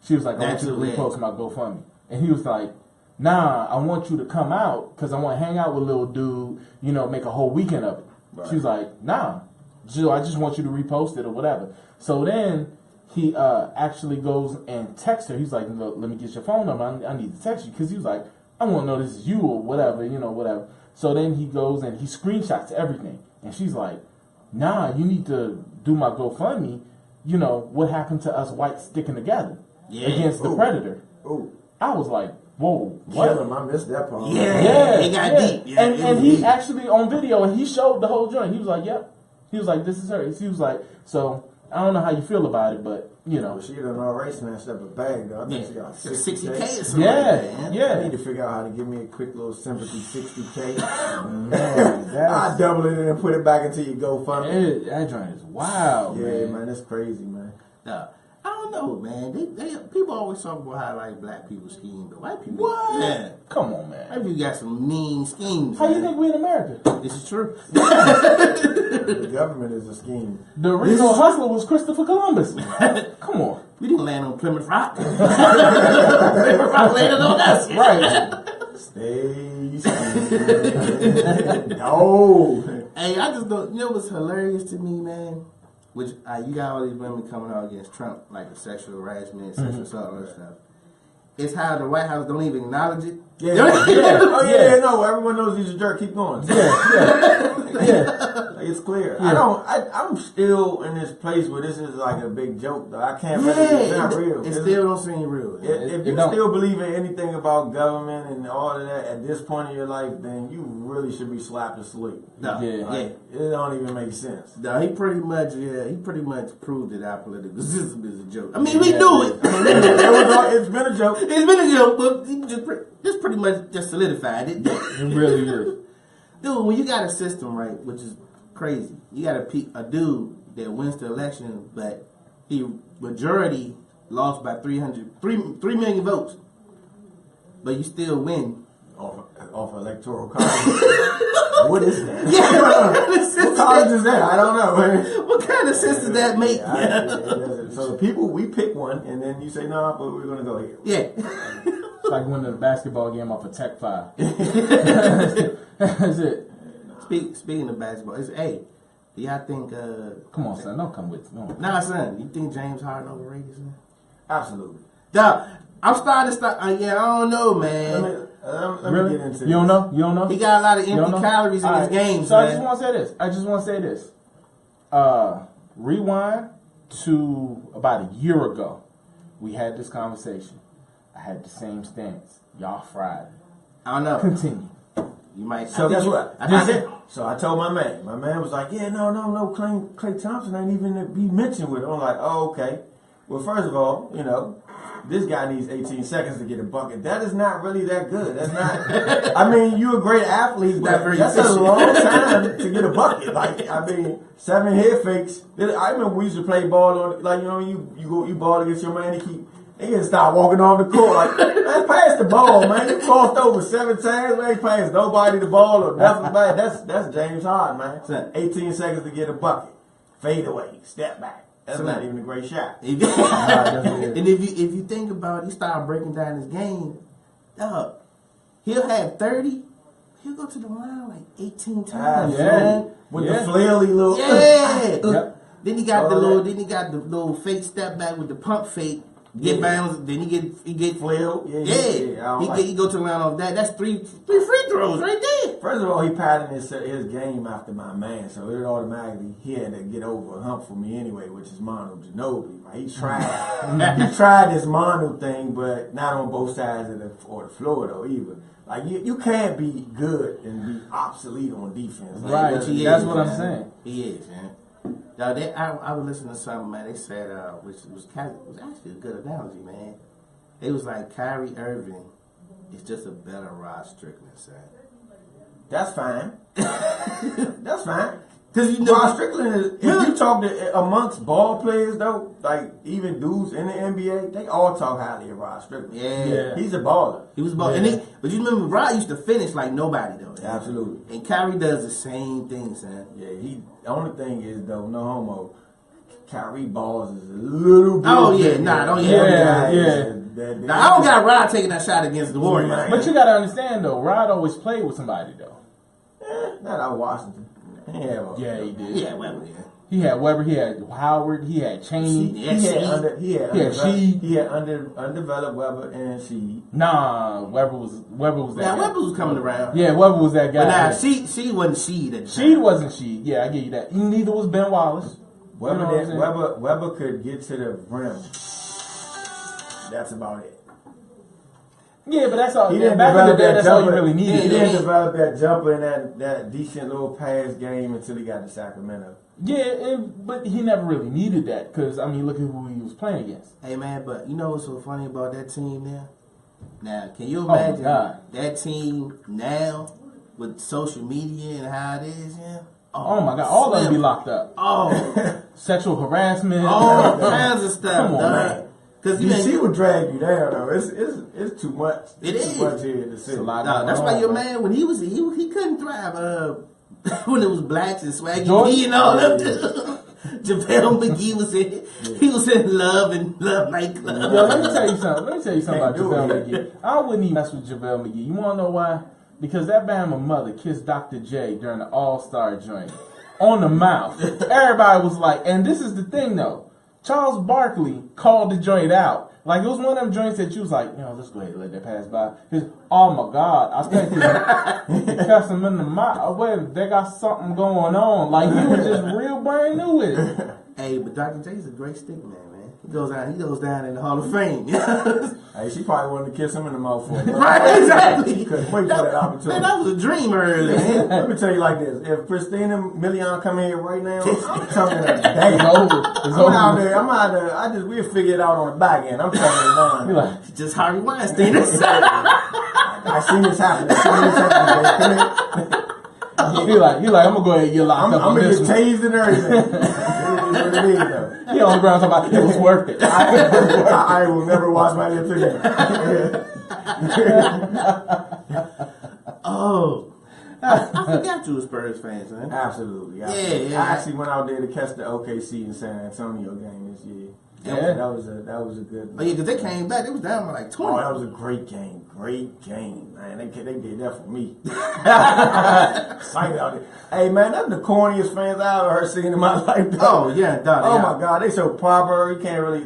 Speaker 2: She was like, "I want you to
Speaker 1: That's
Speaker 2: repost my GoFundMe," and he was like, "Nah, I want you to come out because I want to hang out with little dude. Make a whole weekend of it."
Speaker 3: Right.
Speaker 2: She was like, "Nah, Jill, I just want you to repost it or whatever." So then he actually goes and texts her. He's like, "Look, let me get your phone number. I need to text you," because he was like, "I want to know this is you or whatever, whatever." So then he goes and he screenshots everything, and she's like, "Nah, you need to do my GoFundMe. What happened to us whites sticking together against the predator?"
Speaker 3: Ooh.
Speaker 2: I was like, "Whoa, what?"
Speaker 3: Kill him. I missed that part.
Speaker 1: Yeah. It got deep. Yeah, it
Speaker 2: and
Speaker 1: was
Speaker 2: he
Speaker 1: deep.
Speaker 2: actually on video and he showed the whole joint. He was like, "Yep." He was like, "This is her." He was like, "So I don't know how you feel about it, but
Speaker 3: Well, she done already snatched up a bag, though. I think she got
Speaker 1: 60K or
Speaker 3: 60K.
Speaker 1: something.
Speaker 2: Yeah,
Speaker 1: like that, man.
Speaker 3: I
Speaker 2: yeah."
Speaker 3: need to figure out how to give me a quick little sympathy 60K.
Speaker 2: Man,
Speaker 3: I double it and put it back into your GoFundMe.
Speaker 2: that joint is wild,
Speaker 3: Yeah,
Speaker 2: man.
Speaker 3: man, that's crazy, man.
Speaker 1: I don't know, man. They people always talk about how like black people scheme, but white people,
Speaker 2: What?
Speaker 1: yeah,
Speaker 2: Come on, man.
Speaker 1: white people got some mean schemes.
Speaker 2: How you
Speaker 1: man.
Speaker 2: think we in America?
Speaker 1: This is true?
Speaker 3: The government is a scheme.
Speaker 2: The original hustler was Christopher Columbus. Come on.
Speaker 1: We didn't land on Plymouth Rock. Plymouth Rock landed on us.
Speaker 2: Right.
Speaker 3: Stay scheming. No.
Speaker 1: Hey, I just don't. You know what's hilarious to me, man? Which you got all these women coming out against Trump, like the sexual harassment, sexual assault, all that stuff. It's how the White House don't even acknowledge it.
Speaker 3: Yeah.
Speaker 2: Yeah.
Speaker 3: Oh, yeah, no. Everyone knows he's a jerk. Keep going.
Speaker 2: Yeah.
Speaker 3: Like, it's clear.
Speaker 2: Yeah.
Speaker 3: I'm still in this place where this is like a big joke, though. I can't
Speaker 1: Yeah,
Speaker 3: it's not real.
Speaker 1: It still don't seem real.
Speaker 3: If you
Speaker 2: don't.
Speaker 3: still believe in anything about government and all of that at this point in your life, then you really should be slapped asleep.
Speaker 1: No,
Speaker 2: Yeah.
Speaker 3: Like, it don't even make sense.
Speaker 1: No, he pretty much proved that our political system is a joke. I mean, we do it.
Speaker 3: It's been a joke.
Speaker 1: It's been a joke, but he this pretty much just solidified it.
Speaker 2: It really is.
Speaker 3: Oh,
Speaker 1: Dude, when you got a system, right, which is crazy, you got a dude that wins the election, but he majority lost by 3 million votes, but you still win.
Speaker 3: Off electoral college. What is that?
Speaker 1: Yeah,
Speaker 3: What college is that? I don't know.
Speaker 1: What kind of sense does that make?
Speaker 3: So the people, we pick one, and then you say, no, but we're going to go here.
Speaker 1: Yeah.
Speaker 2: It's like winning a basketball game off a Tech 5. That's it.
Speaker 1: Speaking of basketball, do y'all think...
Speaker 2: Come on, son. Don't come with me. No.
Speaker 1: Nah, son, you think James Harden overrated, son?
Speaker 3: Absolutely.
Speaker 1: Dog, I'm starting to start... I don't know, man.
Speaker 3: Let
Speaker 2: Really?
Speaker 3: me get into
Speaker 2: You don't know? You don't know?
Speaker 1: He got a lot of
Speaker 2: You don't
Speaker 1: empty
Speaker 2: know?
Speaker 1: calories in
Speaker 2: All
Speaker 1: his
Speaker 2: right.
Speaker 1: games,
Speaker 2: So I
Speaker 1: man.
Speaker 2: just want to say this. Rewind to about a year ago. We had this conversation. I had the same stance. Y'all fried.
Speaker 1: I don't know.
Speaker 2: Continue.
Speaker 1: You might...
Speaker 3: So guess what?
Speaker 1: I think
Speaker 3: So I told my man. My man was like, yeah, no, Clay Thompson ain't even be mentioned with it. I'm like, oh, okay. Well, first of all, this guy needs 18 seconds to get a bucket. That is not really that good. That's not... I mean, you're a great athlete, but that's a long time to get a bucket. Like, 7 head fakes. I remember we used to play ball on... Like, you ball against your man, he keep They just start walking off the court like, man, pass the ball, man. You crossed over 7 times, man. Pass nobody the ball or nothing, man. That's James Harden, man. 18 seconds to get a bucket. Fade away, step back. That's not even a great shot.
Speaker 1: And if you think about it, you start breaking down his game, dog, he'll have 30. He'll go to the line like 18 times, man.
Speaker 3: With the flaily little.
Speaker 1: Yeah. Then he got the little fake step back with the pump fake. Get bounds, then he get
Speaker 3: flailed.
Speaker 1: He go to the line off that. That's three free throws right there.
Speaker 3: First of all, he patterned his game after my man, so it automatically he had to get over a hump for me anyway, which is Manu Ginobili. Like, he tried this Manu thing, but not on both sides of the floor though either. Like you can't be good and be obsolete on defense. Like,
Speaker 2: right, that's what I'm saying.
Speaker 1: He is, man. Now, I was listening to something, man. They said, which was actually a good analogy, man. It was like Kyrie Irving is just a better Rod Strickland, son.
Speaker 3: That's fine. That's fine.
Speaker 1: Because
Speaker 3: Rod Strickland is, if you talk to amongst ball players though, like even dudes in the NBA, they all talk highly of Rod Strickland.
Speaker 1: Yeah.
Speaker 3: He's a baller.
Speaker 1: He was a baller.
Speaker 3: Yeah.
Speaker 1: But you remember, Rod used to finish like nobody though.
Speaker 3: Yeah, absolutely.
Speaker 1: And Kyrie does the same thing, son.
Speaker 3: Yeah, the only thing is though, no homo, Kyrie balls is a little bit.
Speaker 1: Oh yeah, nah,
Speaker 2: yeah.
Speaker 1: Now, I don't got Rod taking that shot against the Warriors.
Speaker 2: But you gotta understand though, Rod always played with somebody though.
Speaker 3: Not out of Washington.
Speaker 2: Yeah, he did.
Speaker 1: Yeah, Weber. Yeah.
Speaker 2: He had Weber. He had Howard. He had Cheney.
Speaker 3: He had
Speaker 2: Sheed.
Speaker 3: He had undeveloped Weber and Sheed.
Speaker 2: Nah, Weber was that.
Speaker 1: Yeah,
Speaker 2: guy.
Speaker 1: Weber was coming around.
Speaker 2: Yeah, Weber was that guy.
Speaker 1: But nah,
Speaker 2: yeah.
Speaker 1: she wasn't Sheed at the
Speaker 2: Sheed
Speaker 1: time.
Speaker 2: wasn't Sheed. Yeah, I give you that. Neither was Ben Wallace.
Speaker 3: Weber could get to the rim. That's about it.
Speaker 2: Yeah, but that's all.
Speaker 3: He didn't
Speaker 2: back in the
Speaker 3: develop
Speaker 2: day,
Speaker 3: that
Speaker 2: that's all you
Speaker 3: jumper.
Speaker 2: really needed.
Speaker 3: He didn't develop that jumper and that decent little pass game until he got to Sacramento.
Speaker 2: Yeah, but he never really needed that because, I mean, look at who he was playing against.
Speaker 1: Hey, man, but you know what's so funny about that team now? Now, can you imagine that team now with social media and how it is, yeah?
Speaker 2: Oh my God, all of them be locked up.
Speaker 1: Oh.
Speaker 2: Sexual harassment.
Speaker 1: All kinds of stuff,
Speaker 2: Come on, man.
Speaker 3: Because DC would drag you down, though. It's too much.
Speaker 1: It's
Speaker 3: too much here to see.
Speaker 1: That's why your man, when he couldn't thrive when it was blacks and Swaggy
Speaker 2: George?
Speaker 1: and all of them. JaVale McGee was he was in Love nightclub.
Speaker 2: Yo, let me tell you something about JaVale McGee. I wouldn't even mess with JaVale McGee. You want to know why? Because that Bama mother kissed Dr. J during the All-Star joint on the mouth. Everybody was like, and this is the thing though. Charles Barkley called the joint out. Like, it was one of them joints that you was like, let's go ahead and let that pass by. Oh my God, I think he cussed him in the mouth. Wait, they got something going on. Like, he was just real brand new with it.
Speaker 1: Hey, but Dr. J's a great stick man. He goes down in the Hall of Fame.
Speaker 3: Hey, she probably wanted to kiss him in the mouth for it.
Speaker 1: Right, exactly.
Speaker 3: Couldn't wait for that opportunity.
Speaker 1: Man, that was a dream early, man.
Speaker 3: Let me tell you like this. If Christina Milian come in here right now, I'm telling her, dang.
Speaker 2: It's over.
Speaker 3: I'm out there. We'll figure it out on the back end. I'm telling her now.
Speaker 2: You're like,
Speaker 1: just Harvey Weinstein.
Speaker 3: I seen this happen.
Speaker 2: He like, I'm gonna go ahead and get locked up.
Speaker 3: I'm gonna get tased and everything. What it is, though.
Speaker 2: He on the ground talking about it was worth it.
Speaker 3: I will never wash my lips again.
Speaker 1: Oh, I forgot you were Spurs fans, man.
Speaker 3: Absolutely.
Speaker 1: Yeah.
Speaker 3: I actually went out there to catch the OKC and San Antonio game this year. That was a good.
Speaker 1: Oh yeah, because they came back. They was down by like 20.
Speaker 3: Oh, that was a great game. Great game, man. They did that for me. Excited out there. Hey, man, that's the corniest fans I ever heard seen in my life. Though.
Speaker 1: Oh yeah,
Speaker 3: oh my God, they so proper. You can't really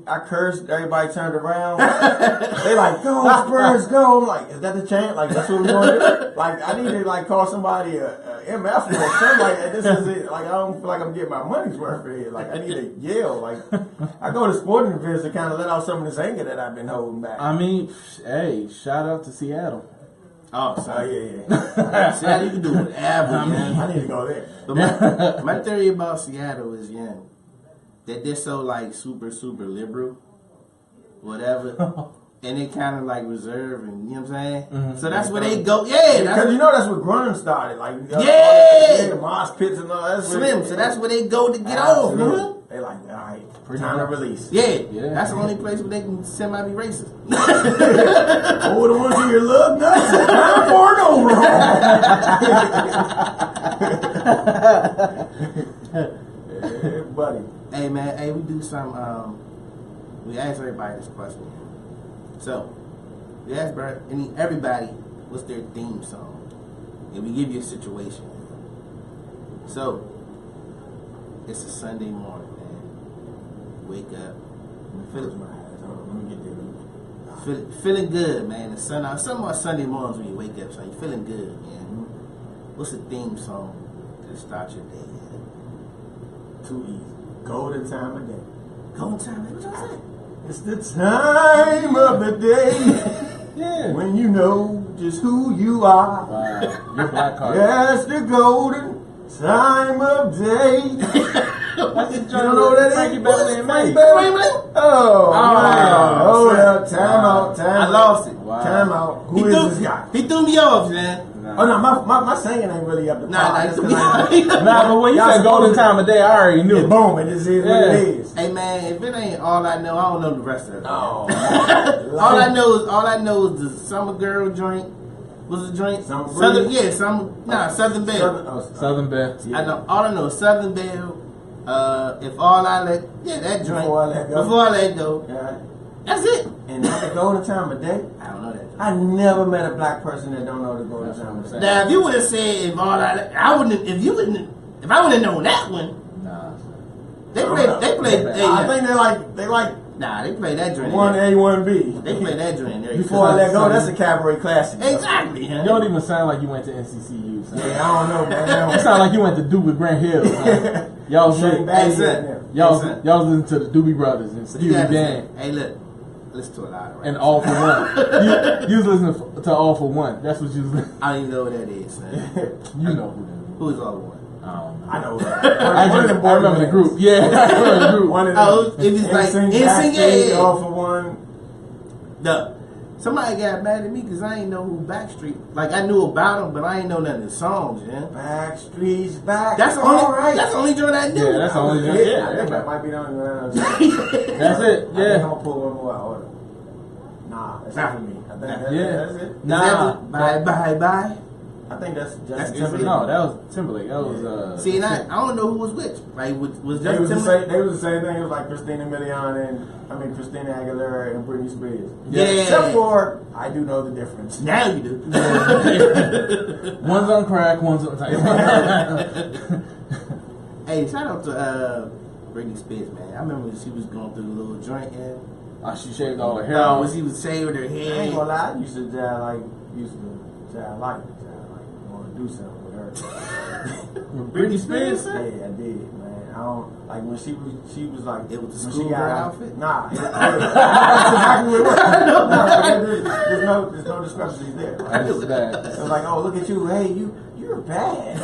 Speaker 3: I cursed. Everybody turned around. They like, go Spurs, go. I'm like, is that the chant? Like, that's what we're going to do. Like, I need to call somebody a MF or something like that. This is it. Like, I don't feel like I'm getting my money's worth for it. Like, I need to yell. Like, I go to sporting events to kind of let out some of this anger that I've been holding back.
Speaker 2: I mean, hey, shout out to Seattle.
Speaker 1: Oh,
Speaker 3: yeah.
Speaker 1: Seattle, you can do whatever.
Speaker 3: I need to go there.
Speaker 1: But my theory about Seattle is, that they're so super, super liberal, whatever. And they kind of reserved, and you know what I'm saying? Mm-hmm. So that's where they go. Yeah,
Speaker 3: because that's what grunge started. The mosh pits and all that.
Speaker 1: Slim. So that's where they go to get off.
Speaker 3: They like, all right. Time to release.
Speaker 1: Yeah, that's the only place where they can semi be racist.
Speaker 3: Oh, the ones in your lug nuts. Time for an overhaul. Hey, buddy.
Speaker 1: Hey man, hey, we do some. We ask everybody this question. So we ask everybody what's their theme song, and we give you a situation. So it's a Sunday morning, man. Wake up, feeling good, man. The sun out. Some more Sunday mornings when you wake up, so you feeling good, man. What's the theme song to start your day?
Speaker 3: Too easy. Golden time of day.
Speaker 1: Golden time. What y'all say?
Speaker 3: It's the time of the day
Speaker 2: Yeah.
Speaker 3: when you know just who you are.
Speaker 2: Your black card.
Speaker 3: Yes, the golden time of day.
Speaker 2: That's the
Speaker 3: You don't know what that is?
Speaker 2: Frankie Beverly and Maze.
Speaker 3: Oh, hold up. Time out.
Speaker 1: I lost it.
Speaker 2: Wow.
Speaker 3: Time out. Who is this guy?
Speaker 1: He threw me off, man.
Speaker 3: Oh, no, my singing ain't really up to par.
Speaker 1: Nah,
Speaker 3: That's
Speaker 1: nah,
Speaker 3: 'cause I-
Speaker 2: Nah, but when you
Speaker 3: Y'all
Speaker 2: said golden
Speaker 3: supposed to-
Speaker 2: time of day, I already knew.
Speaker 3: Yeah, boom, it just is what it is.
Speaker 1: Hey man, if it ain't all I know, I don't know the rest of it.
Speaker 3: Oh,
Speaker 1: all I know is the summer girl joint. What's the joint?
Speaker 3: Summer
Speaker 1: Southern,
Speaker 3: Breeze?
Speaker 1: yeah, Southern Belle.
Speaker 2: Southern Belle.
Speaker 1: I know. All I know is Southern Belle. If all I let, that joint.
Speaker 3: Before I Let Go.
Speaker 1: Before I let go.
Speaker 3: Yeah.
Speaker 1: That's it.
Speaker 3: And that's the golden time of day.
Speaker 1: I don't know that.
Speaker 3: I never met a black person that don't know the golden time of day.
Speaker 1: Now, if you would have said if all I wouldn't. If I would have known that one,
Speaker 2: Nah.
Speaker 1: they play.
Speaker 3: I think they like
Speaker 1: Nah, they play that joint.
Speaker 3: 1A, 1B.
Speaker 1: They play that joint there.
Speaker 3: Before I Let Go, that's a cabaret classic.
Speaker 1: Exactly. Huh?
Speaker 2: You don't even sound like you went to NCCU. Son.
Speaker 3: Yeah, I don't know, man.
Speaker 2: You sound like you went to Doobie Grant Hill. Son. Y'all was
Speaker 3: Shake back
Speaker 2: y'all
Speaker 1: son.
Speaker 2: listening to the Doobie Brothers and
Speaker 1: But you
Speaker 2: Steely
Speaker 1: gotta
Speaker 2: Dan
Speaker 1: say, hey, look, listen to a lot of rap.
Speaker 2: and All for One. You was listening to All for One. That's what you was listening.
Speaker 1: I don't even know what that is. Man.
Speaker 2: You know who that is.
Speaker 1: Who is all the one?
Speaker 2: I don't know.
Speaker 3: I know that.
Speaker 2: I remember the group. Yeah, I remember the group.
Speaker 3: One of them.
Speaker 1: Oh, it was like
Speaker 3: NSYNC,
Speaker 1: NSYNC, yeah.
Speaker 3: All for One.
Speaker 1: Somebody got mad at me because I ain't know who Backstreet. Like I knew about them, but I ain't know none of the songs. Yeah,
Speaker 3: Backstreet's back.
Speaker 1: that's the
Speaker 3: all
Speaker 1: only.
Speaker 3: right.
Speaker 1: That's the only joint I knew.
Speaker 2: Yeah, that's the only joint.
Speaker 3: I think
Speaker 2: Yeah,
Speaker 3: that might be the only one I know.
Speaker 2: that's it.
Speaker 3: I think I'm
Speaker 2: Yeah,
Speaker 3: gonna pull one more out. Hold on. Nah, that's not for me. I think that's it.
Speaker 2: nah.
Speaker 1: Bye, bye, bye.
Speaker 3: I think that's
Speaker 1: That's
Speaker 3: Justin
Speaker 1: Timberlake.
Speaker 3: Timberlake.
Speaker 2: No, that was Timberlake. That was
Speaker 1: See, and I don't know who was which. Like, was
Speaker 3: They was,
Speaker 1: Justin
Speaker 3: the
Speaker 1: Timberlake?
Speaker 3: same, they was the same thing. It was like Christina Christina Aguilera and Britney Spears.
Speaker 1: Yeah.
Speaker 3: Except for, I do know the difference.
Speaker 1: Now you do.
Speaker 2: one's on crack, one's on.
Speaker 1: Hey, shout out to Britney Spears, man. I remember when she was going through a little joint, and
Speaker 2: She shaved all her hair.
Speaker 1: when she was shaving her
Speaker 3: I ain't
Speaker 1: head.
Speaker 3: gonna lie, I used to want to do something with her.
Speaker 2: Britney Spears.
Speaker 3: Yeah, I did, man. I don't like when she was like
Speaker 1: It was the
Speaker 3: when she
Speaker 1: schoolgirl
Speaker 3: got out.
Speaker 1: outfit?
Speaker 3: Nah, that's exactly what it was. Nah, there's no discrepancies there.
Speaker 2: That's bad.
Speaker 3: It was like, oh, look at you, hey, you're bad.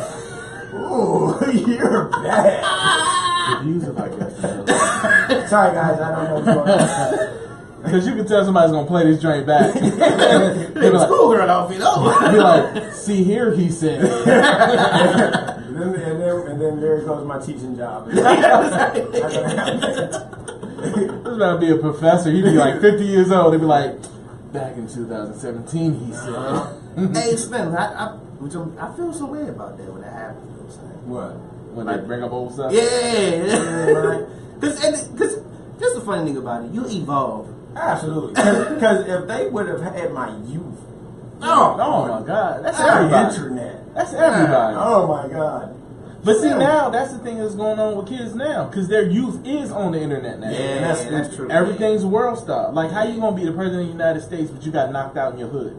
Speaker 3: Ooh, you're bad.
Speaker 2: The views are like that.
Speaker 3: Sorry, guys, I don't know what's going on.
Speaker 2: Because you can tell somebody's gonna play this joint back. They be like,
Speaker 1: Schoolgirl outfit. Oh,
Speaker 2: be like, see here, he said.
Speaker 3: And then there goes my teaching job.
Speaker 2: This man be a professor. He'd be like 50 years old. They'd be like, back in 2017, he said.
Speaker 1: hey, Slim, I feel some way about that when that happens. You know what I'm saying?
Speaker 3: What?
Speaker 2: When they bring up old stuff.
Speaker 1: Yeah, because that's the funny thing about it. You evolve.
Speaker 3: Absolutely. Because if they would have had my youth,
Speaker 2: Oh my God. That's
Speaker 3: the
Speaker 2: everybody.
Speaker 3: internet.
Speaker 2: That's everybody.
Speaker 3: Oh my God.
Speaker 2: But see, now that's the thing that's going on with kids now, because their youth is on the internet now.
Speaker 1: Yeah, that's true.
Speaker 2: Everything's world star. Like, how you gonna be the president of the United States, but you got knocked out in your hood?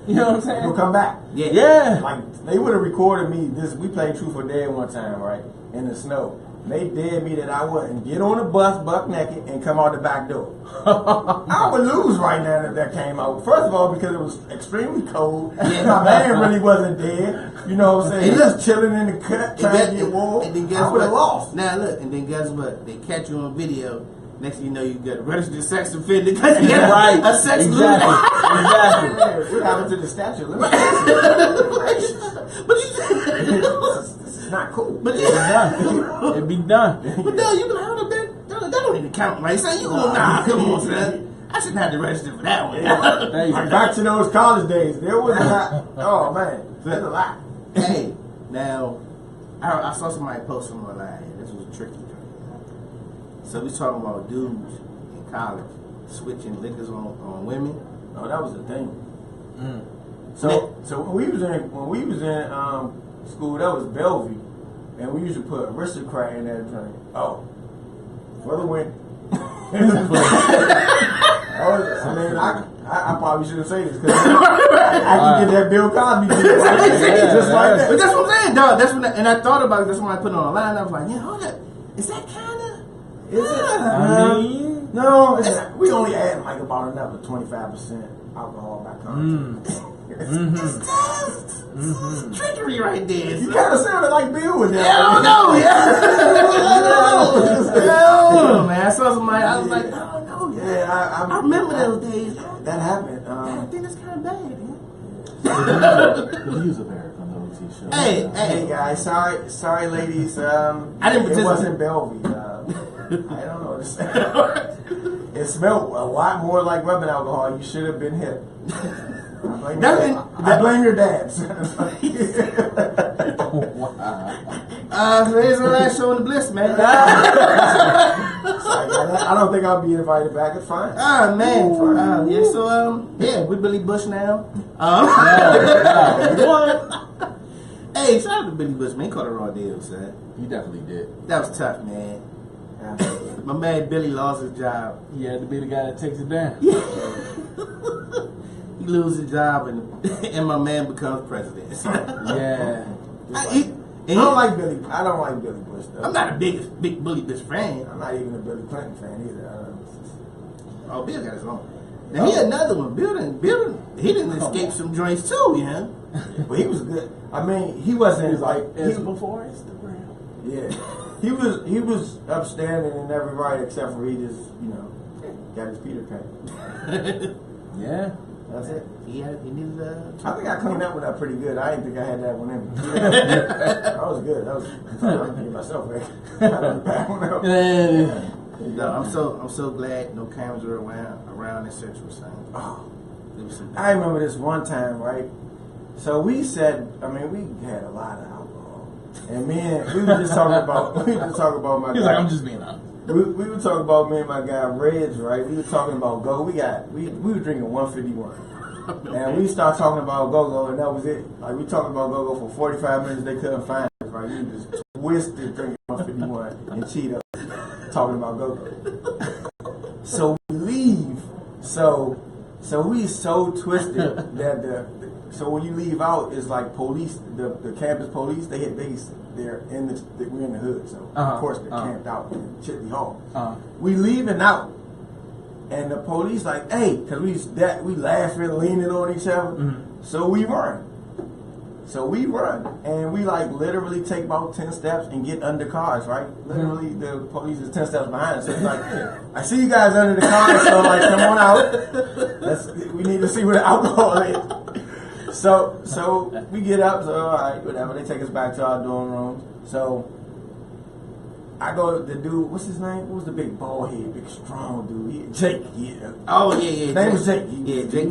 Speaker 2: You know what I'm saying?
Speaker 3: You'll come back.
Speaker 1: Yeah.
Speaker 2: Yeah.
Speaker 3: Like they would have recorded me. We played Truth or Dare one time, right? In the snow. They dared me that I wouldn't get on the bus buck naked and come out the back door. I would lose right now if that came out. First of all, because it was extremely cold. My man really wasn't dead. You know what I'm saying? He was chilling in the cut trying to get warm.
Speaker 1: And then guess
Speaker 3: I would have
Speaker 1: what?
Speaker 3: lost.
Speaker 1: Now look, and then guess what? They catch you on video. Next thing you know, you got a registered sex offender because you got
Speaker 2: Right.
Speaker 1: a sex
Speaker 2: Exactly. Exactly.
Speaker 3: What happened to the statue of limitations?
Speaker 1: But you,
Speaker 3: This is It's not cool.
Speaker 1: But
Speaker 2: It'd be done.
Speaker 1: But no, you can hold up that don't even count, right? Son, you gonna come on, son. I shouldn't have to register for that one.
Speaker 3: Like back to those college days, there was a lot. Oh man, there's a lot.
Speaker 1: Hey, now I saw somebody post something online. This was a tricky joint. So we talking about dudes in college switching liquors on women.
Speaker 3: Oh, that was the thing. So when we was in school, that was Bellevue, and we used to put Aristocrat in that drink. Oh, for the win. I probably shouldn't say this because I can get that Bill Cosby just like that.
Speaker 1: But that's what I'm saying, dog. That's when and I thought about it. That's when I put it online. I was like, yeah, hold up. Is that kind of?
Speaker 3: Is it? I mean, no. We only add like about another 25% alcohol by content.
Speaker 1: It's trickery right there.
Speaker 3: You kind of sounded like Bill with that.
Speaker 1: I don't know. Yeah. Man, I saw somebody. I was like, I don't know.
Speaker 3: Yeah,
Speaker 1: I remember those days.
Speaker 3: That happened.
Speaker 1: I think that's kind of bad, man.
Speaker 2: The views of Eric on the OT show.
Speaker 3: Hey guys, sorry ladies.
Speaker 1: I didn't
Speaker 3: It wasn't Bellevue. I don't know what to say. It smelled a lot more like rubbing alcohol. You should have been hip. I blame your dads.
Speaker 1: So here's the last show in the Bliss, man.
Speaker 3: I don't think I'll be invited back. It's fine.
Speaker 1: Man. Yeah, so, with Billy Bush now.
Speaker 2: What?
Speaker 1: Hey, shout out to Billy Bush, man. He caught a raw deal, son.
Speaker 2: You definitely did.
Speaker 1: That was tough, man. My man Billy lost his job.
Speaker 2: He had to be the guy that takes it down.
Speaker 1: He loses his job and my man becomes president.
Speaker 2: Yeah.
Speaker 3: I don't like Billy Bush though.
Speaker 1: I'm not a big Billy Bush fan.
Speaker 3: I'm not even a Billy Clinton fan either.
Speaker 1: Oh, Bill got his own. Now he another one. Bill he didn't escape some joints too, you know.
Speaker 3: But he was good. I mean, he wasn't
Speaker 2: He was before Instagram.
Speaker 3: Yeah. He was upstanding in every right except for he just, got his Peter Pan.
Speaker 2: Yeah.
Speaker 3: That's it.
Speaker 1: He needed
Speaker 3: I think I cleaned that one up pretty good. I didn't think I had that one in me. That was good. I'm trying to get myself back.
Speaker 1: No, I'm so glad no cameras were around in Central, son.
Speaker 3: Oh. I remember this one time, right? So we had a lot of alcohol. And we were just talking about my guy.
Speaker 2: He's like, I'm just being honest.
Speaker 3: We were talking about me and my guy Reds, right? We were talking about Go. We were drinking 151. And we started talking about Go-Go, and that was it. Like, we talking about Go-Go for 45 minutes, they couldn't find us, right? We just twisted drinking 151 and Cheetos, talking about Go-Go. So we leave. So we so twisted that so when you leave out, it's like police, the campus police, they're in we're in the hood, so of course they're camped out in Chitley Hall. We leaving out, and the police like, hey, cause we laughing, leaning on each other, so we run. And we like literally take about 10 steps and get under cars, right? Literally, the police is 10 steps behind us. So it's like, I see you guys under the cars, so like, come on out. We need to see where the alcohol is. So we get up, so all right, whatever. They take us back to our dorm room. So I go to the dude, what's his name? What was the big bald head, big strong dude? Jake. Yeah.
Speaker 1: Oh yeah.
Speaker 3: His name was Jake.
Speaker 1: Jake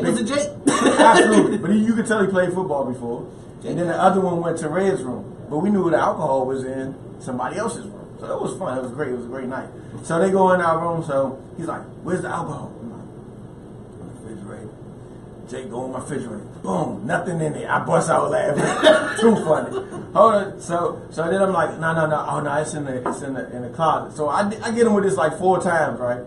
Speaker 1: was a Jake.
Speaker 3: Absolutely. But you could tell he played football before. And then the other one went to Red's room. But we knew the alcohol was in somebody else's room. So it was fun. It was great. It was a great night. So they go in our room. So he's like, where's the alcohol? I'm like, on the refrigerator. Jake, go in my refrigerator. Boom, nothing in there. I bust out laughing. Too funny. Hold on. So then I'm like, no. Oh no, it's in the closet. So I get him with this like 4 times, right?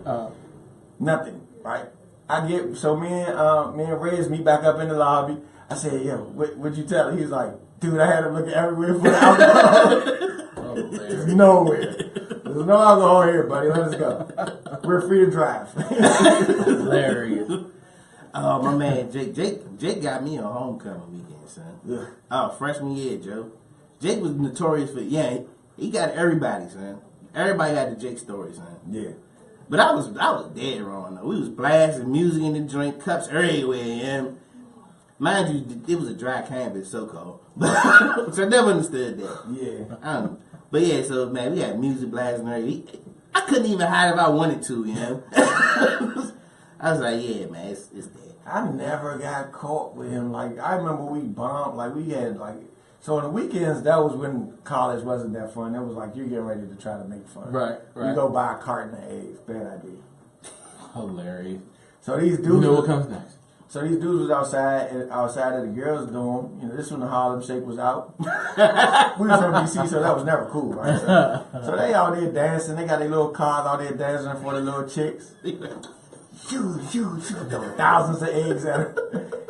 Speaker 3: Nothing, right? Me and Rez meet back up in the lobby. I said, yo, what'd you tell him? He's like, dude, I had to look everywhere for the alcohol. There's nowhere. There's no alcohol here, buddy. Let us go. We're free to drive.
Speaker 2: Hilarious.
Speaker 1: Oh, my man, Jake got me on homecoming weekend, son.
Speaker 3: Yeah.
Speaker 1: Oh, freshman year, Joe. Jake was notorious for, he got everybody, son. Everybody had the Jake story, son.
Speaker 3: Yeah.
Speaker 1: But I was dead wrong, though. We was blasting music in the drink, cups everywhere, Mind you, it was a dry campus, so called. So I never understood that.
Speaker 3: Yeah.
Speaker 1: I don't know. But yeah, so man, we had music blasting. I couldn't even hide if I wanted to, you know. I was like, yeah, man, it's dead.
Speaker 3: I never got caught with him. Like, I remember we bombed, like, we had, like, so on the weekends, that was when college wasn't that fun. It was like, you're getting ready to try to make fun.
Speaker 2: Right.
Speaker 3: You go buy a carton of eggs. Bad idea.
Speaker 2: Hilarious.
Speaker 3: So these dudes.
Speaker 2: You know what comes next?
Speaker 3: So these dudes was outside of the girls' dorm. You know, this when the Harlem Shake was out. We was from DC, so that was never cool, right? So they out there dancing. They got their little cars out there dancing for the little chicks. Shoot. Thousands of eggs at her.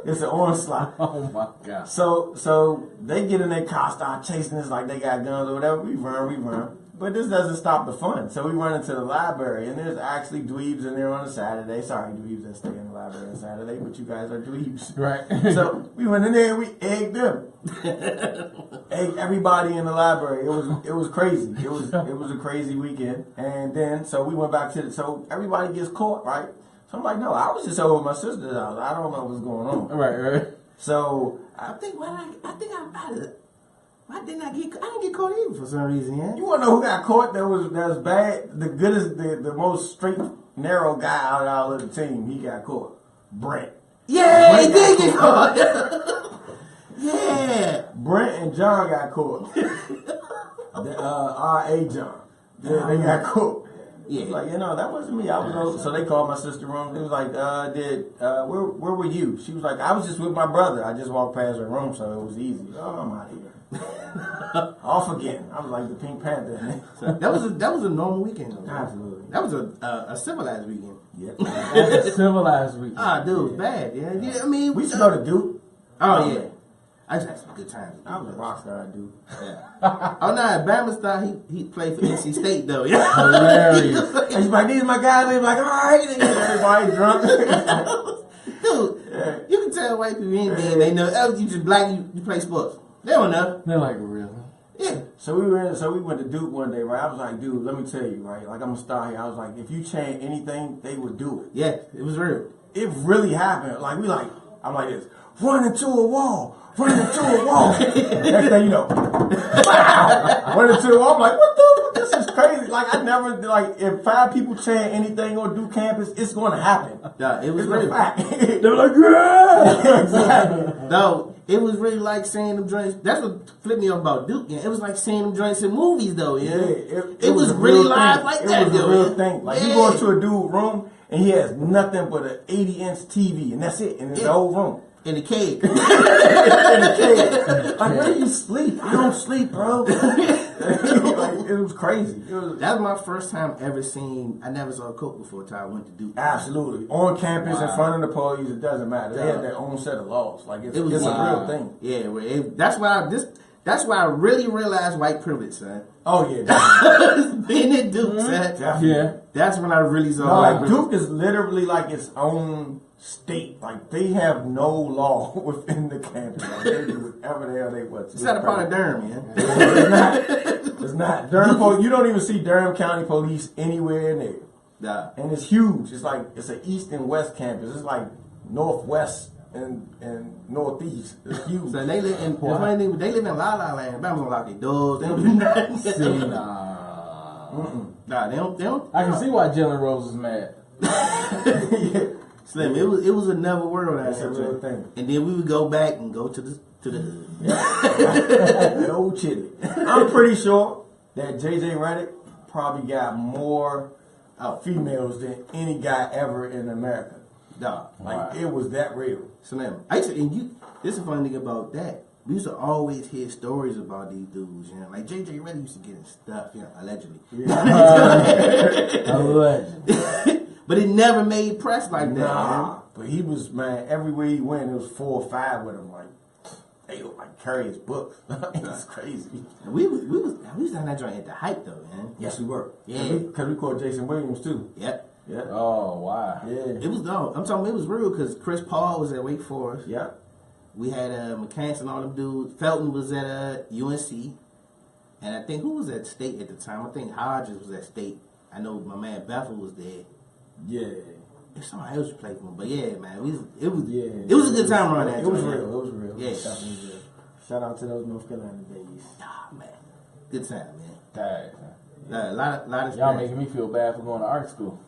Speaker 3: It's an onslaught.
Speaker 2: Oh my God.
Speaker 3: So they get in their car, start chasing us like they got guns or whatever. We run. But this doesn't stop the fun. So we run into the library, and there's actually dweebs in there on a Saturday. Sorry, dweebs that stay in the library on Saturday, but you guys are dweebs.
Speaker 2: Right.
Speaker 3: So we went in there and we egged them. Egged everybody in the library. It was crazy. It was a crazy weekend. And then so we went back so everybody gets caught, right? So I'm like, no, I was just over at my sister's house. I don't know what's going on.
Speaker 2: Right.
Speaker 3: So
Speaker 1: I didn't get caught either for some reason, yeah.
Speaker 3: you wanna know who got caught that was bad? The goodest, the most straight, narrow guy out of the team, he got caught. Brent.
Speaker 1: Yeah, he did get caught. Yeah.
Speaker 3: Brent and John got caught. R.A. John. Yeah, they got caught.
Speaker 1: Yeah.
Speaker 3: Like, that wasn't me. I was so they called my sister room. It was like, where were you? She was like, I was just with my brother. I just walked past her room, so it was easy. Oh, I'm out of here. Off again. I was like the Pink Panther.
Speaker 1: that was a normal weekend, though.
Speaker 3: Absolutely.
Speaker 1: That was a civilized weekend.
Speaker 3: Yep.
Speaker 2: That's a civilized weekend.
Speaker 1: Ah, dude, it was bad. Yeah. I mean,
Speaker 3: We used to go to Duke.
Speaker 1: Oh yeah. I just had some good times.
Speaker 3: I was a rock star, dude.
Speaker 1: Yeah. Oh no, Bama thought he played for NC State though. Yeah.
Speaker 2: Hilarious.
Speaker 3: He's like, these are my guys. He's like, all right. Everybody drunk.
Speaker 1: Dude, you can tell white people anything. They know. Oh, you just black. You play sports. They don't know.
Speaker 2: They're like, really?
Speaker 1: Yeah.
Speaker 3: So we went to Duke one day, right? I was like, dude, let me tell you, right? Like, I'm a star here. I was like, if you change anything, they would do it.
Speaker 1: Yeah, it was real.
Speaker 3: It really happened. Like, I'm like this, run into a wall. Next thing you know, run into the wall. I'm like, this is crazy. Like, I never, if 5 people chant anything on Duke campus, it's going to happen.
Speaker 1: Yeah, it was
Speaker 3: It's
Speaker 1: real.
Speaker 3: a fact. They were like, yeah. Exactly.
Speaker 1: No, it was really like seeing them joints. That's what flipped me off about Duke. Yeah, it was like seeing them joints in movies, though. Yeah, it was really live like that.
Speaker 3: It was a real thing. Like, you
Speaker 1: Yeah.
Speaker 3: go into a dude's room and he has nothing but an 80-inch TV, and that's it. And it's the whole room.
Speaker 1: In the cave.
Speaker 3: Like, where do you sleep? I don't sleep, bro. Like, it was crazy.
Speaker 1: That was my first time ever seeing. I never saw Coke before until I went to Duke.
Speaker 3: Absolutely. On campus, in
Speaker 1: Wow.
Speaker 3: front of the police, it doesn't matter. They
Speaker 1: Yeah.
Speaker 3: had their own set of laws. Like, it's
Speaker 1: It was
Speaker 3: a
Speaker 2: wow.
Speaker 3: real thing.
Speaker 1: Yeah, that's why I really realized white privilege, son.
Speaker 3: Oh, yeah. Definitely.
Speaker 1: Being at Duke, son.
Speaker 3: Definitely.
Speaker 2: Yeah.
Speaker 1: That's when I really saw
Speaker 3: No,
Speaker 1: white
Speaker 3: like,
Speaker 1: privilege.
Speaker 3: Duke is literally like its own state. Like, they have no law within the campus. Like, they do whatever the hell they want.
Speaker 1: It's not a part of Durham, man.
Speaker 3: It's not. It's not. You don't even see Durham County Police anywhere in there.
Speaker 1: Nah.
Speaker 3: And it's huge. It's like, it's an east and west campus. It's like northwest and northeast. It's huge.
Speaker 1: So they live in they live in La La Land. Bama's gonna lock their doors. They don't do nothing.
Speaker 2: See, nah.
Speaker 1: Nah, they don't.
Speaker 2: I can see why Jalen Rose is mad.
Speaker 3: Yeah.
Speaker 1: Slim, it was another world out
Speaker 3: That's a
Speaker 1: there.
Speaker 3: real thing.
Speaker 1: And then we would go back and go to the hood.
Speaker 3: That old chili. I'm pretty sure that JJ Redick probably got more females than any guy ever in America.
Speaker 1: Dog.
Speaker 3: Like, it was that real.
Speaker 1: Slim. This is a funny thing about that. We used to always hear stories about these dudes, you know. Like JJ Redick used to get in stuff, you know, allegedly.
Speaker 2: Allegedly.
Speaker 1: But it never made press like that.
Speaker 3: Nah. But he was, man, everywhere he went, it was 4 or 5 with him. Like, they would like carry his books. It's crazy.
Speaker 1: Man. We was down that joint at the hype though, man.
Speaker 3: Yes, we were.
Speaker 1: Yeah.
Speaker 3: Because we called Jason Williams too.
Speaker 1: Yep.
Speaker 3: Yeah.
Speaker 2: Oh, wow.
Speaker 3: Yeah.
Speaker 1: It was dope. I'm talking. It was real because Chris Paul was at Wake Forest.
Speaker 3: Yeah.
Speaker 1: We had McCants and all them dudes. Felton was at UNC, and I think who was at State at the time? I think Hodges was at State. I know my man Bethel was there.
Speaker 3: Yeah.
Speaker 1: It's somebody else who played for him. But yeah, man, it was a good time around that.
Speaker 3: It was real. It was real.
Speaker 1: Yeah.
Speaker 3: Definitely real. Shout out to those North Carolina days.
Speaker 1: Ah, man. Good time, man.
Speaker 2: Dang.
Speaker 1: A lot of
Speaker 2: Y'all making me feel bad for going to art school.